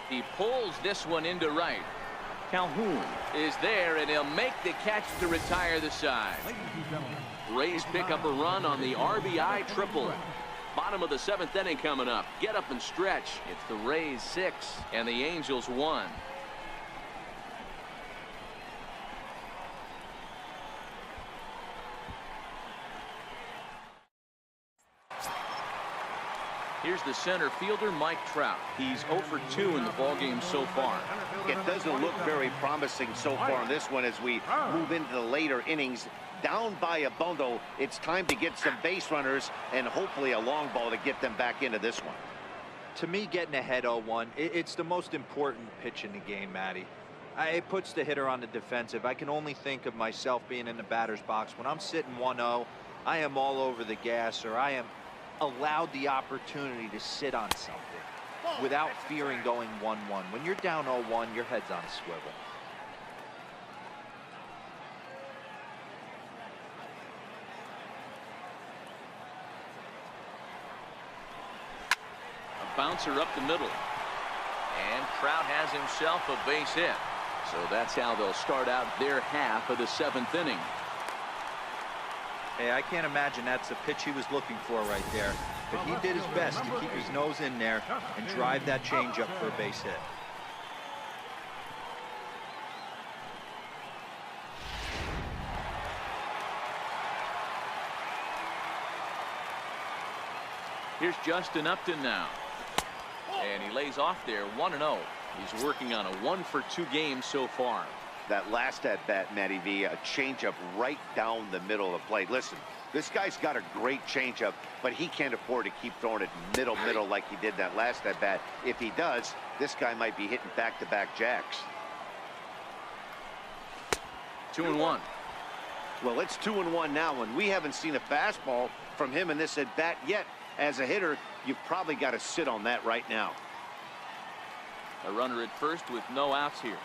He pulls this one into right. Calhoun is there, and he'll make the catch to retire the side. Rays pick up a run on the RBI triple. Bottom of the 7th inning coming up. Get up and stretch. It's the Rays 6 and the Angels 1. Here's the center fielder, Mike Trout. He's 0 for 2 in the ballgame so far. It doesn't look very promising so far in this one as we move into the later innings. Down by a bundle, it's time to get some base runners and hopefully a long ball to get them back into this one. To me, getting ahead 0-1, it's the most important pitch in the game, Matty. It puts the hitter on the defensive. I can only think of myself being in the batter's box. When I'm sitting 1-0, I am all over the gas, or I am allowed the opportunity to sit on something without fearing going 1-1. When you're down 0-1, your head's on a swivel. A bouncer up the middle. And Trout has himself a base hit. So that's how they'll start out their half of the 7th inning. Hey, I can't imagine that's the pitch he was looking for right there. But he did his best to keep his nose in there and drive that changeup for a base hit. Here's Justin Upton now. And he lays off there 1-0. He's working on a 1 for 2 game so far. That last at bat, Matty V, a changeup right down the middle of the plate. Listen, this guy's got a great changeup, but he can't afford to keep throwing it middle like he did that last at bat. If he does, this guy might be hitting back-to-back jacks. 2-1. Well, it's 2-1 now, and we haven't seen a fastball from him in this at bat yet. As a hitter, you've probably got to sit on that right now. A runner at first with no outs here.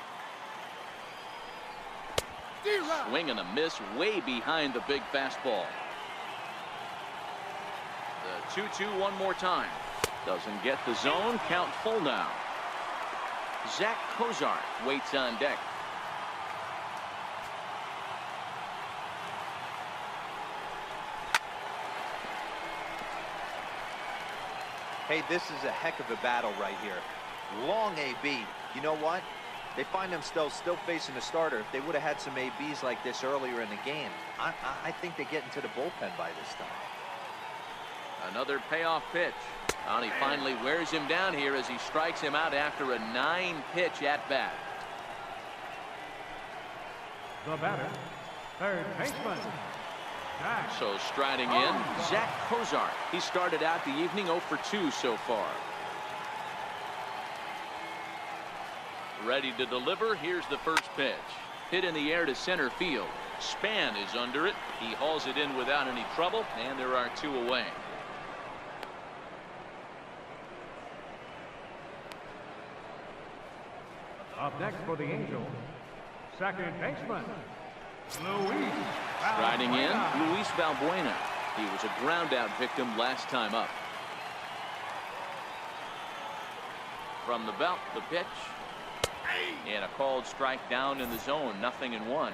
Swing and a miss way behind the big fastball. The 2-2 one more time. Doesn't get the zone. Count full now. Zach Kozart waits on deck. Hey, this is a heck of a battle right here. Long AB. You know what? They find themselves still facing the starter. If they would have had some ABs like this earlier in the game, I think they get into the bullpen by this time. Another payoff pitch. And he finally wears him down here as he strikes him out after a 9-pitch at bat. The batter, third baseman, Jack. So striding in, Zach Kozart. He started out the evening 0 for 2 so far. Ready to deliver. Here's the first pitch. Hit in the air to center field. Span is under it. He hauls it in without any trouble, and there are 2 away. Up next for the Angels, second baseman, Riding in, Luis Valbuena. He was a ground out victim last time up. From the belt, the pitch. And a called strike down in the zone, 0-1.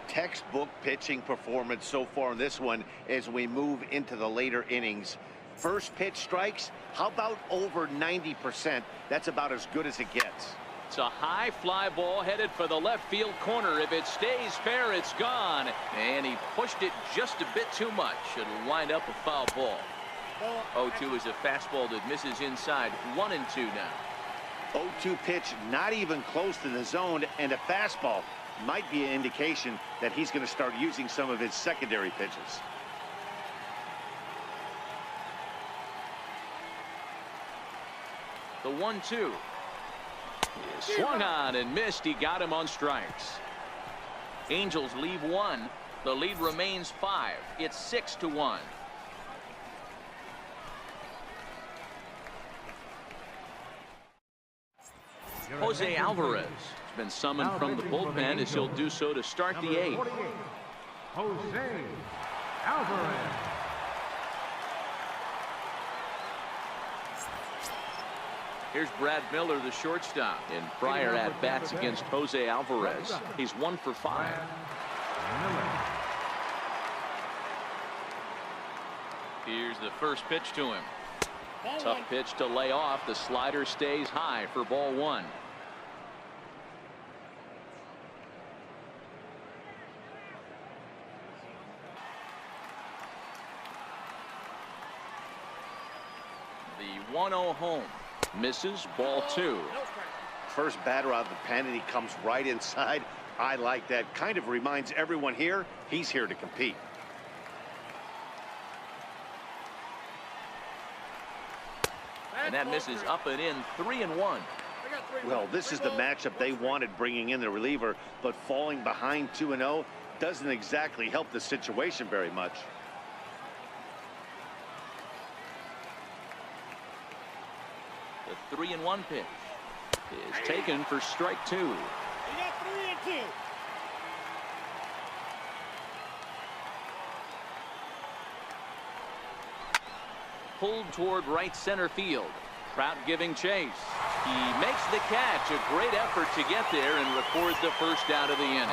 Textbook pitching performance so far in this one as we move into the later innings. First pitch strikes, how about over 90%? That's about as good as it gets. It's a high fly ball headed for the left field corner. If it stays fair, it's gone. And he pushed it just a bit too much. It'll wind up a foul ball. 0-2 is a fastball that misses inside. 1-2 now. 0-2 pitch, not even close to the zone, and a fastball might be an indication that he's going to start using some of his secondary pitches. The 1-2. Swung on and missed. He got him on strikes. Angels leave 1. The lead remains 5. It's 6-1. Jose Alvarez has been summoned from the bullpen as he'll do so to start the 8th. Jose Alvarez. Here's Brad Miller, the shortstop. In prior at-bats against Jose Alvarez, he's 1 for 5. Here's the first pitch to him. Tough pitch to lay off. The slider stays high for ball 1. The 1-0 home. Misses, ball 2. First batter out of the pen, and he comes right inside. I like that. Kind of reminds everyone here he's here to compete. And that misses up and in. 3-1. Well, this is the matchup they wanted, bringing in the reliever, but falling behind 2-0 doesn't exactly help the situation very much. The 3-1 pitch is taken for strike 2. You got 3-2. Pulled toward right center field. Trout giving chase. He makes the catch. A great effort to get there and record the first out of the inning.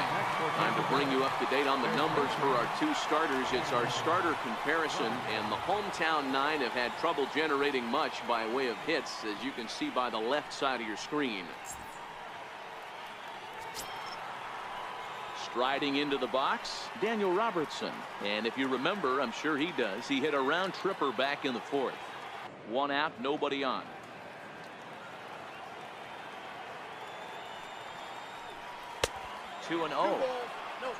Time to bring you up to date on the numbers for our 2 starters. It's our starter comparison, and the hometown 9 have had trouble generating much by way of hits, as you can see by the left side of your screen. Striding into the box, Daniel Robertson. And if you remember, I'm sure he does, he hit a round tripper back in the 4th. 1 out, nobody on. Two and 0.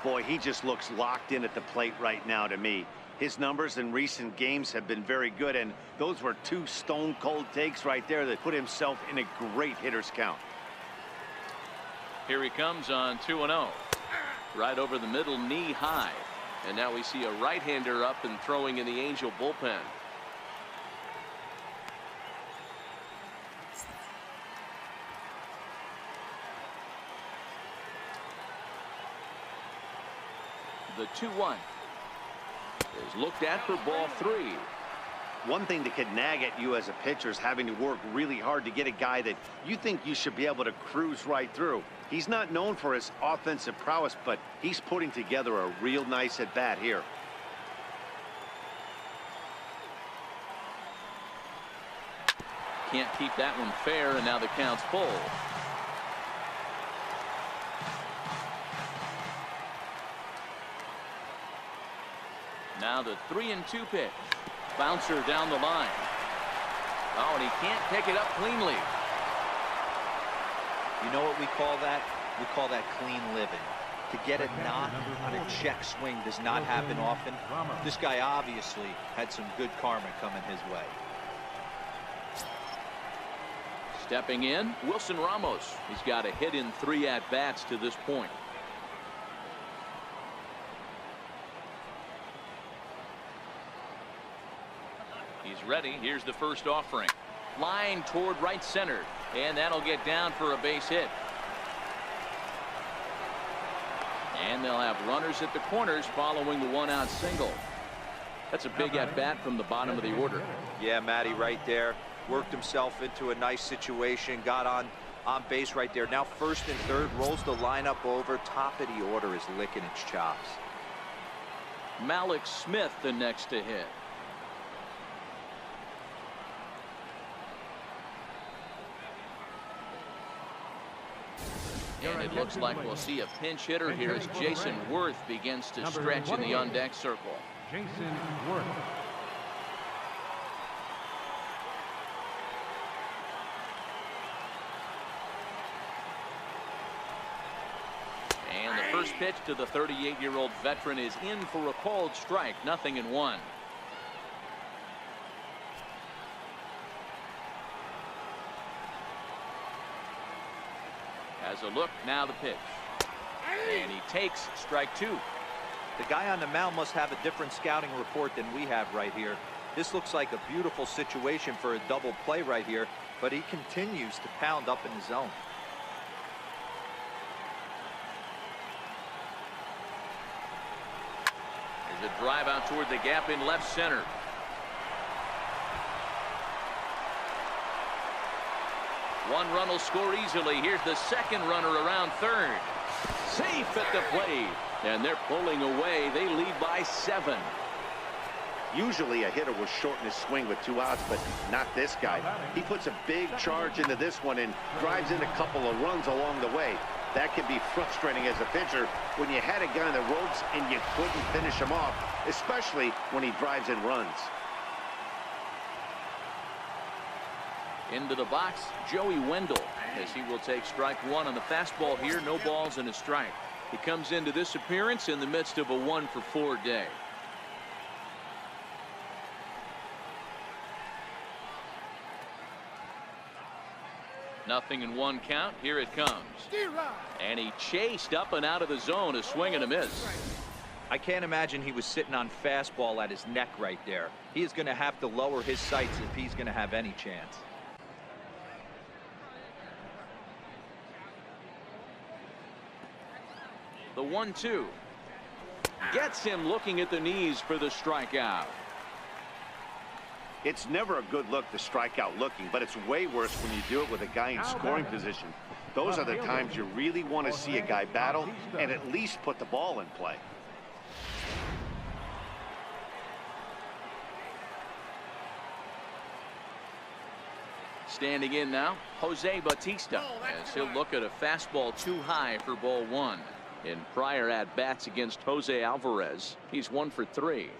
Boy, he just looks locked in at the plate right now to me. His numbers in recent games have been very good, and those were 2 stone-cold takes right there that put himself in a great hitter's count. Here he comes on 2-0. Right over the middle, knee high. And now we see a right-hander up and throwing in the Angel bullpen. The 2-1 is looked at for ball 3. One thing that could nag at you as a pitcher is having to work really hard to get a guy that you think you should be able to cruise right through. He's not known for his offensive prowess, but he's putting together a real nice at bat here. Can't keep that one fair, and now the count's full. Now the 3-2 pitch. Bouncer down the line. Oh, and he can't pick it up cleanly. You know what we call that? We call that clean living. To get a knock on a check swing does not happen often. This guy obviously had some good karma coming his way. Stepping in, Wilson Ramos. He's got a hit in 3 at-bats to this point. He's ready. Here's the first offering. Line toward right center. And that'll get down for a base hit. And they'll have runners at the corners following the one-out single. That's a big at-bat from the bottom of the order. Yeah, Matty, right there. Worked himself into a nice situation. Got on base right there. Now first and third. Rolls the lineup over. Top of the order is licking its chops. Malik Smith the next to hit. And it looks like we'll see a pinch hitter here as Jason Worth begins to stretch in the on-deck circle. Jason Worth. And the first pitch to the 38-year-old veteran is in for a called strike. 0-1. As a look, now the pitch. And he takes strike 2. The guy on the mound must have a different scouting report than we have right here. This looks like a beautiful situation for a double play right here, but he continues to pound up in the zone. There's a drive out toward the gap in left center. One run will score easily. Here's the second runner around third. Safe at the plate. And they're pulling away. They lead by 7. Usually a hitter will shorten his swing with 2 outs, but not this guy. He puts a big charge into this one and drives in a couple of runs along the way. That can be frustrating as a pitcher when you had a guy on the ropes and you couldn't finish him off, especially when he drives in runs. Into the box, Joey Wendell, as he will take strike 1 on the fastball here. No balls and a strike. He comes into this appearance in the midst of a 1-for-4 day. Nothing in 1 count. Here it comes. And he chased up and out of the zone. A swing and a miss. I can't imagine he was sitting on fastball at his neck right there. He is going to have to lower his sights if he's going to have any chance. The 1-2 gets him looking at the knees for the strikeout. It's never a good look to strike out looking, but it's way worse when you do it with a guy in scoring position. Those are the times you really want to see a guy battle and at least put the ball in play. Standing in now, Jose Bautista, as he'll look at a fastball too high for ball 1. In prior at-bats against Jose Alvarez, he's 1 for 3.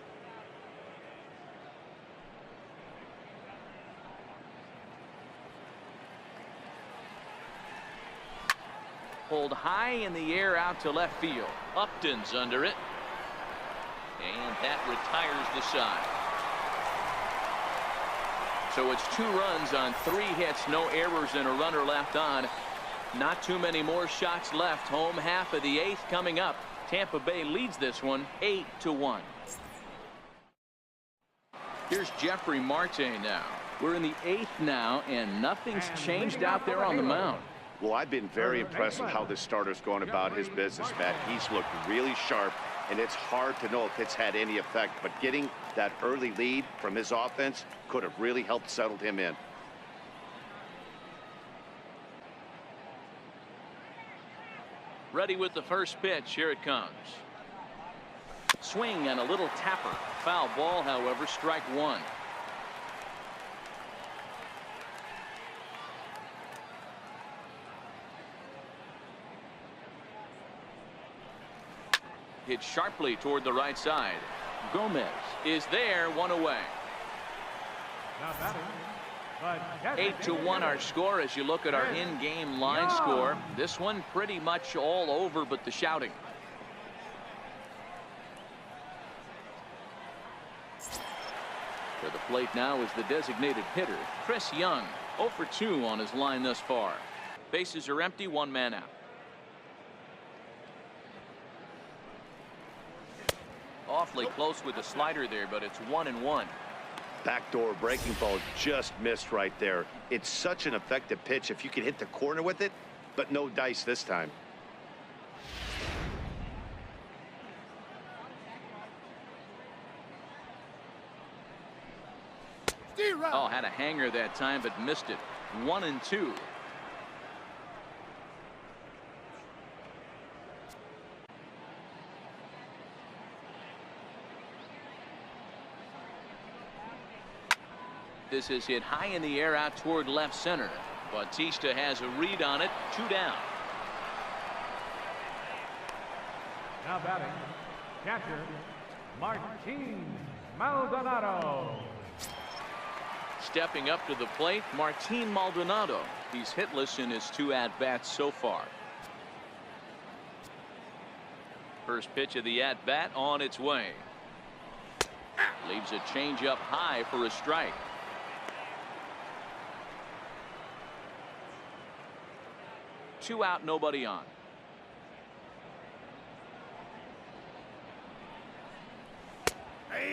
Pulled high in the air out to left field. Upton's under it. And that retires the side. So it's 2 runs on 3 hits, no errors, and a runner left on. Not too many more shots left. Home half of the 8th coming up. Tampa Bay leads this one 8-1. Here's Jeffrey Marte now. We're in the 8th now, and nothing's changed out there on the mound. Well, I've been very impressed with how this starter's going about his business, Matt. He's looked really sharp, and it's hard to know if it's had any effect, but getting that early lead from his offense could have really helped settle him in. Ready with the first pitch. Here it comes. Swing and a little tapper. Foul ball, however, strike 1. Hit sharply toward the right side. Gomez is there, 1 away. 8-1 our score as you look at our in-game line score. This one pretty much all over but the shouting. To the plate now is the designated hitter, Chris Young. 0 for 2 on his line thus far. Bases are empty, 1 man out. Awfully close with the slider there, but it's 1-1. Backdoor breaking ball just missed right there. It's such an effective pitch if you can hit the corner with it, but no dice this time. Oh, had a hanger that time, but missed it. 1-2. This is hit high in the air out toward left center. Bautista has a read on it. 2 down. Now batting, catcher, Martin Maldonado. Stepping up to the plate, Martin Maldonado. He's hitless in his 2 at-bats so far. First pitch of the at-bat on its way. Leaves a changeup high for a strike. Two out, nobody on.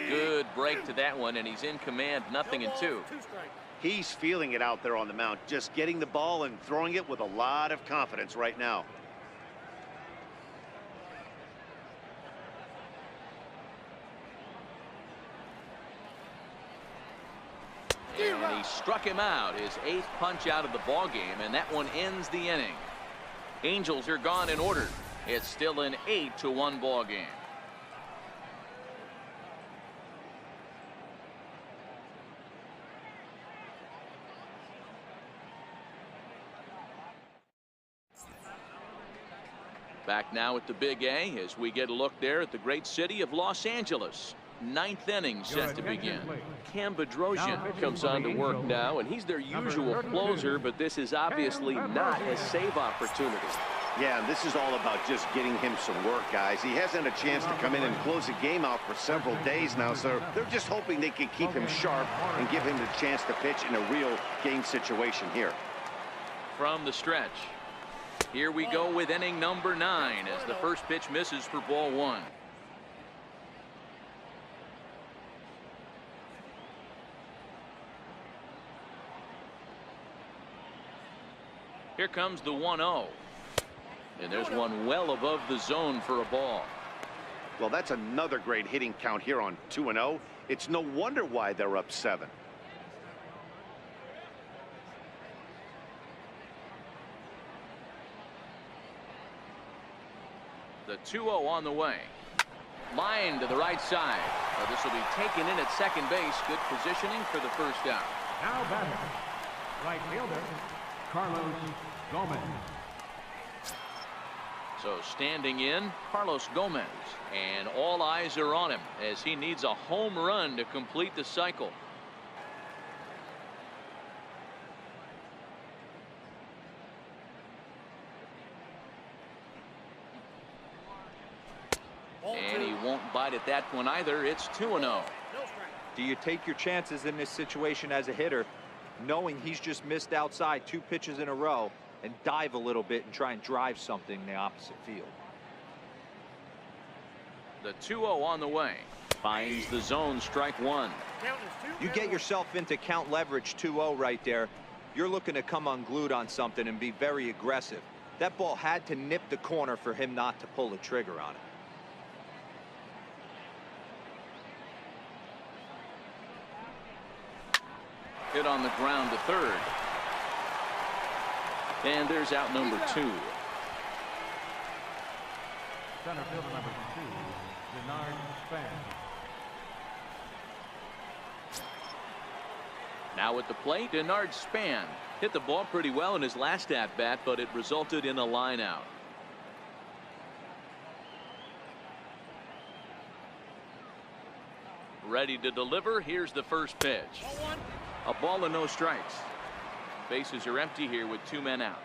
Good break to that one, and he's in command. 0-2. He's feeling it out there on the mound, just getting the ball and throwing it with a lot of confidence right now. And he struck him out, his 8th punch out of the ball game, and that one ends the inning. Angels are gone in order. It's still an 8-1 ball game. Back now at the Big A as we get a look there at the great city of Los Angeles. 9th inning set to begin. Cam Bedrosian comes on to work now, and he's their usual closer, but this is obviously not a save opportunity. Yeah, and this is all about just getting him some work, guys. He hasn't had a chance to come in and close the game out for several days now, so they're just hoping they can keep him sharp and give him the chance to pitch in a real game situation here. From the stretch, here we go with inning number 9 as the first pitch misses for ball 1. Here comes the 1-0. And there's one well above the zone for a ball. Well, that's another great hitting count here on 2-0. It's no wonder why they're up 7. The 2-0 on the way. Line to the right side. This will be taken in at second base. Good positioning for the first out. Now batting, right fielder, Carlos Gomez. So standing in, Carlos Gomez, and all eyes are on him as he needs a home run to complete the cycle. And he won't bite at that one either. It's 2-0. Do you take your chances in this situation as a hitter, knowing he's just missed outside 2 pitches in a row, and dive a little bit and try and drive something in the opposite field? The 2-0 on the way. Finds the zone, strike 1. You get yourself into count leverage 2-0 right there. You're looking to come unglued on something and be very aggressive. That ball had to nip the corner for him not to pull the trigger on it. Hit on the ground to third. And there's out number 2. Center fielder number 2, Denard Span. Now at the plate, Denard Span hit the ball pretty well in his last at-bat, but it resulted in a line out. Ready to deliver. Here's the first pitch. A ball and no strikes. Bases are empty here with 2 men out.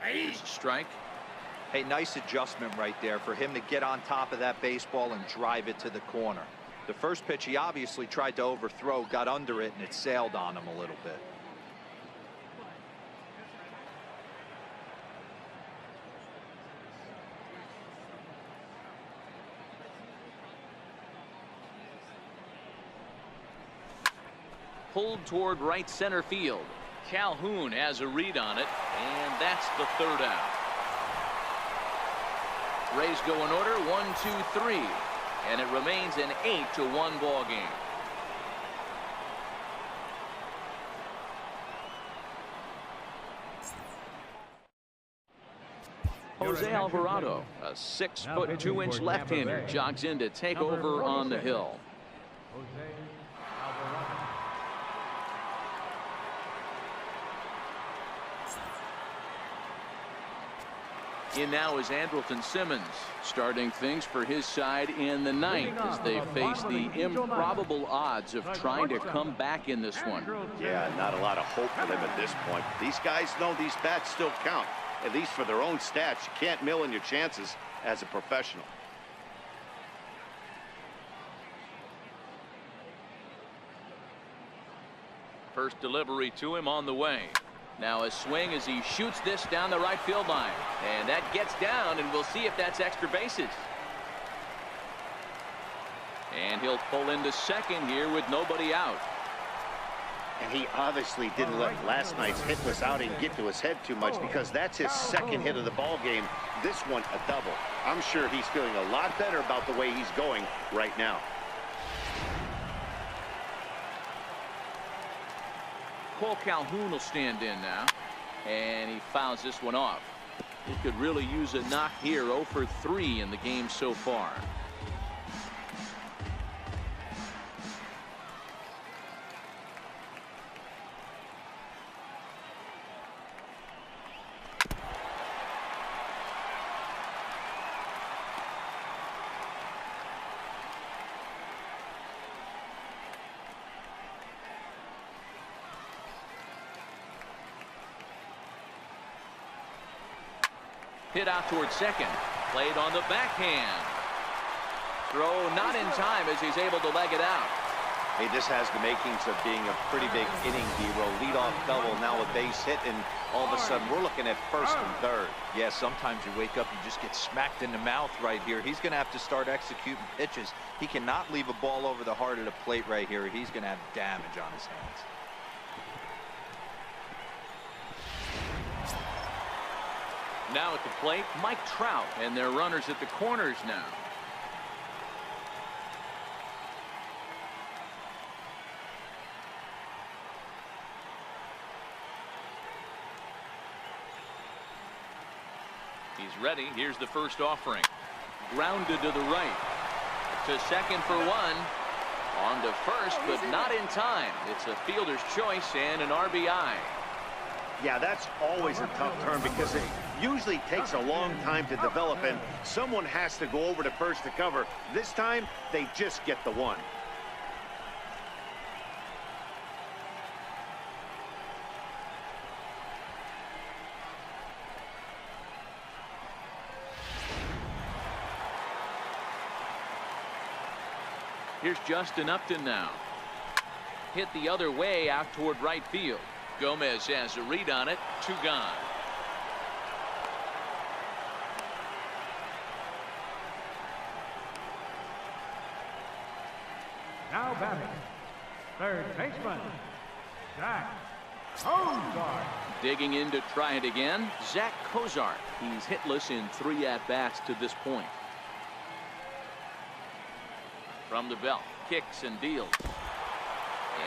Here's a strike. Hey, nice adjustment right there for him to get on top of that baseball and drive it to the corner. The first pitch he obviously tried to overthrow, got under it, and it sailed on him a little bit. Pulled toward right center field. Calhoun has a read on it, and that's the 3rd out. Rays go in order 1-2-3, and it remains an 8-1 ball game. Jose Alvarado, a 6'2" left-hander, jogs in to take over on the hill. Jose Alvarado. In now is Andrelton Simmons, starting things for his side in the ninth as they face the improbable odds of trying to come back in this one. Yeah, not a lot of hope for them at this point. These guys know these bats still count, at least for their own stats. You can't mill in your chances as a professional. First delivery to him on the way. Now a swing as he shoots this down the right field line. And that gets down, and we'll see if that's extra bases. And he'll pull into second here with nobody out. And he obviously didn't let last night's hitless outing get to his head too much, because that's his second hit of the ball game. This one a double. I'm sure he's feeling a lot better about the way he's going right now. Cole Calhoun will stand in now, and he fouls this one off. He could really use a knock here. 0 for 3 in the game so far. Hit out towards second. Played on the backhand. Throw not in time as he's able to leg it out. Hey, this has the makings of being a pretty big inning hero. Leadoff double, now a base hit, and all of a sudden we're looking at first and third. Yeah, sometimes you wake up and just get smacked in the mouth right here. He's going to have to start executing pitches. He cannot leave a ball over the heart of the plate right here. He's going to have damage on his hands. Now at the plate, Mike Trout, and their runners at the corners now. He's ready. Here's the first offering. Grounded to the right. To second for one. On to first, but not in time. It's a fielder's choice and an RBI. Yeah, that's always a tough turn because it usually takes a long time to develop, and someone has to go over to first to cover. This time, they just get the one. Here's Justin Upton now. Hit the other way out toward right field. Gomez has a read on it. 2 gone. Now batting, third baseman, Zach Kozart. Digging in to try it again, Zach Kozart. He's hitless in 3 at-bats to this point. From the belt, kicks and deals.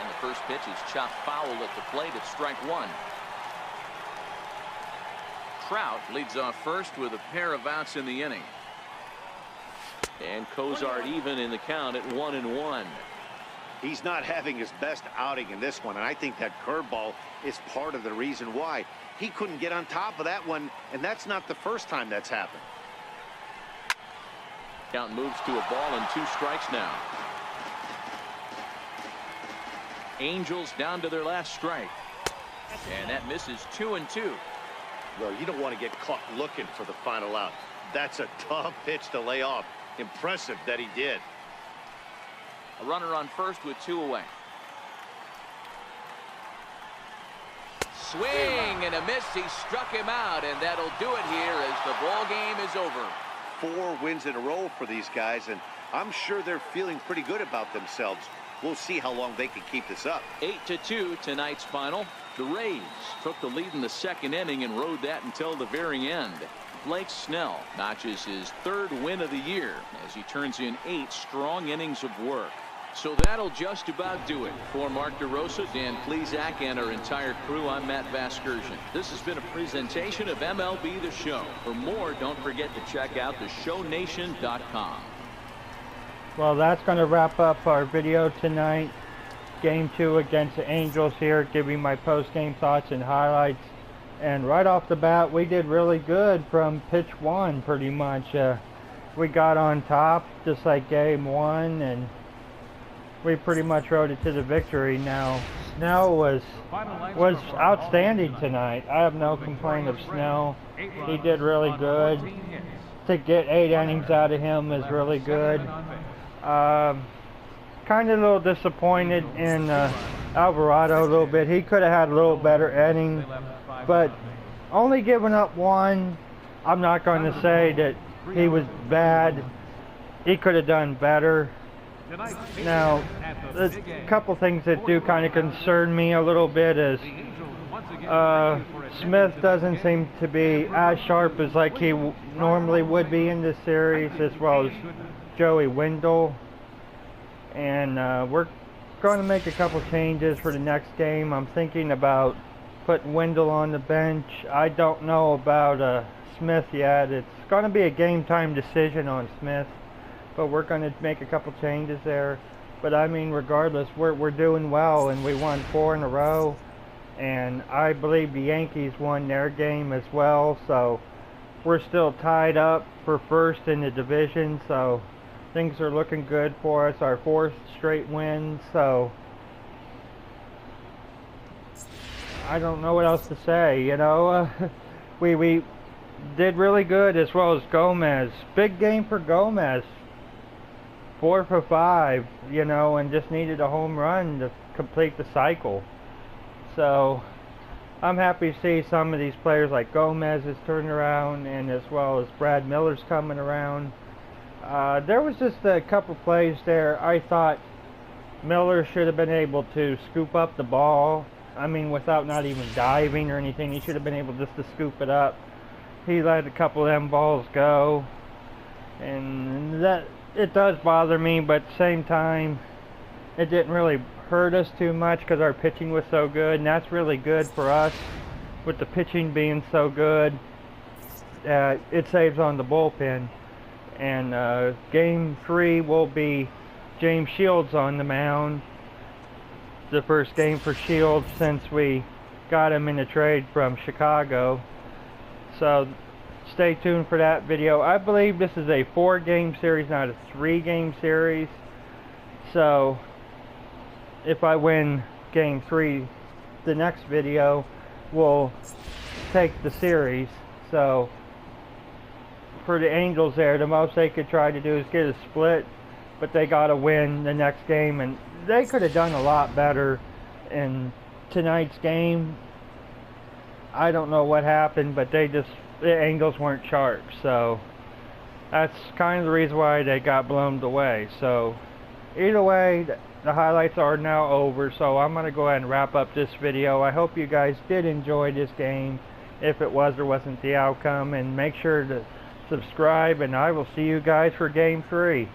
And the first pitch is chopped foul at the plate at strike 1. Trout leads off first with a pair of outs in the inning. And Kozart even in the count at 1-1. He's not having his best outing in this one, and I think that curveball is part of the reason why. He couldn't get on top of that one, and that's not the first time that's happened. Count moves to a ball and 2 strikes now. Angels down to their last strike. And that misses 2-2. Well, you don't want to get caught looking for the final out. That's a tough pitch to lay off. Impressive that he did. A runner on first with 2 away. Swing and a miss. He struck him out, and that'll do it here as the ball game is over. 4 wins in a row for these guys, and I'm sure they're feeling pretty good about themselves. We'll see how long they can keep this up. 8-2 tonight's final. The Rays took the lead in the second inning and rode that until the very end. Blake Snell notches his 3rd win of the year as he turns in 8 strong innings of work. So that'll just about do it. For Mark DeRosa, Dan Plesac, and our entire crew, I'm Matt Vasgersian. This has been a presentation of MLB The Show. For more, don't forget to check out theshownation.com. Well, that's going to wrap up our video tonight. Game 2 against the Angels here, giving my post-game thoughts and highlights. And right off the bat, we did really good from pitch 1, pretty much. We got on top, just like Game 1, and we pretty much rode it to the victory. Now, Snell was outstanding tonight. I have no complaint of Snell. He did really good. To get 8 innings out of him is really good. Kind of a little disappointed in Alvarado a little bit. He could have had a little better inning, but only giving up 1, I'm not going to say that he was bad. He could have done better. Now, there's a couple things that do kind of concern me a little bit is Smith doesn't seem to be as sharp as like he normally would be in this series, as well as Joey Wendell. And we're going to make a couple changes for the next game. I'm thinking about putting Wendell on the bench. I don't know about Smith yet. It's going to be a game time decision on Smith, but we're going to make a couple changes there. But I mean, regardless, we're doing well, and we won 4 in a row, and I believe the Yankees won their game as well, so we're still tied up for first in the division, so things are looking good for us. Our 4th straight win, so I don't know what else to say, you know. We did really good, as well as Gomez. Big game for Gomez. 4 for 5, you know, and just needed a home run to complete the cycle. So I'm happy to see some of these players like Gomez is turning around, and as well as Brad Miller's coming around. There was just a couple plays there I thought Miller should have been able to scoop up the ball. I mean, without not even diving or anything, he should have been able just to scoop it up. He let a couple of them balls go, and that it does bother me, but at the same time, it didn't really hurt us too much because our pitching was so good, and that's really good for us. With the pitching being so good, it saves on the bullpen. And game 3 will be James Shields on the mound. The first game for Shields since we got him in a trade from Chicago. So stay tuned for that video. I believe this is a 4-game series, not a 3-game series. So if I win game 3, the next video will take the series. So for the Angels there, the most they could try to do is get a split, but they got to win the next game, and they could have done a lot better in tonight's game. I don't know what happened, but the Angels weren't sharp, so that's kind of the reason why they got blown away. So either way, the highlights are now over, so I'm going to go ahead and wrap up this video. I hope you guys did enjoy this game, if it was or wasn't the outcome, and make sure to subscribe, and I will see you guys for game 3.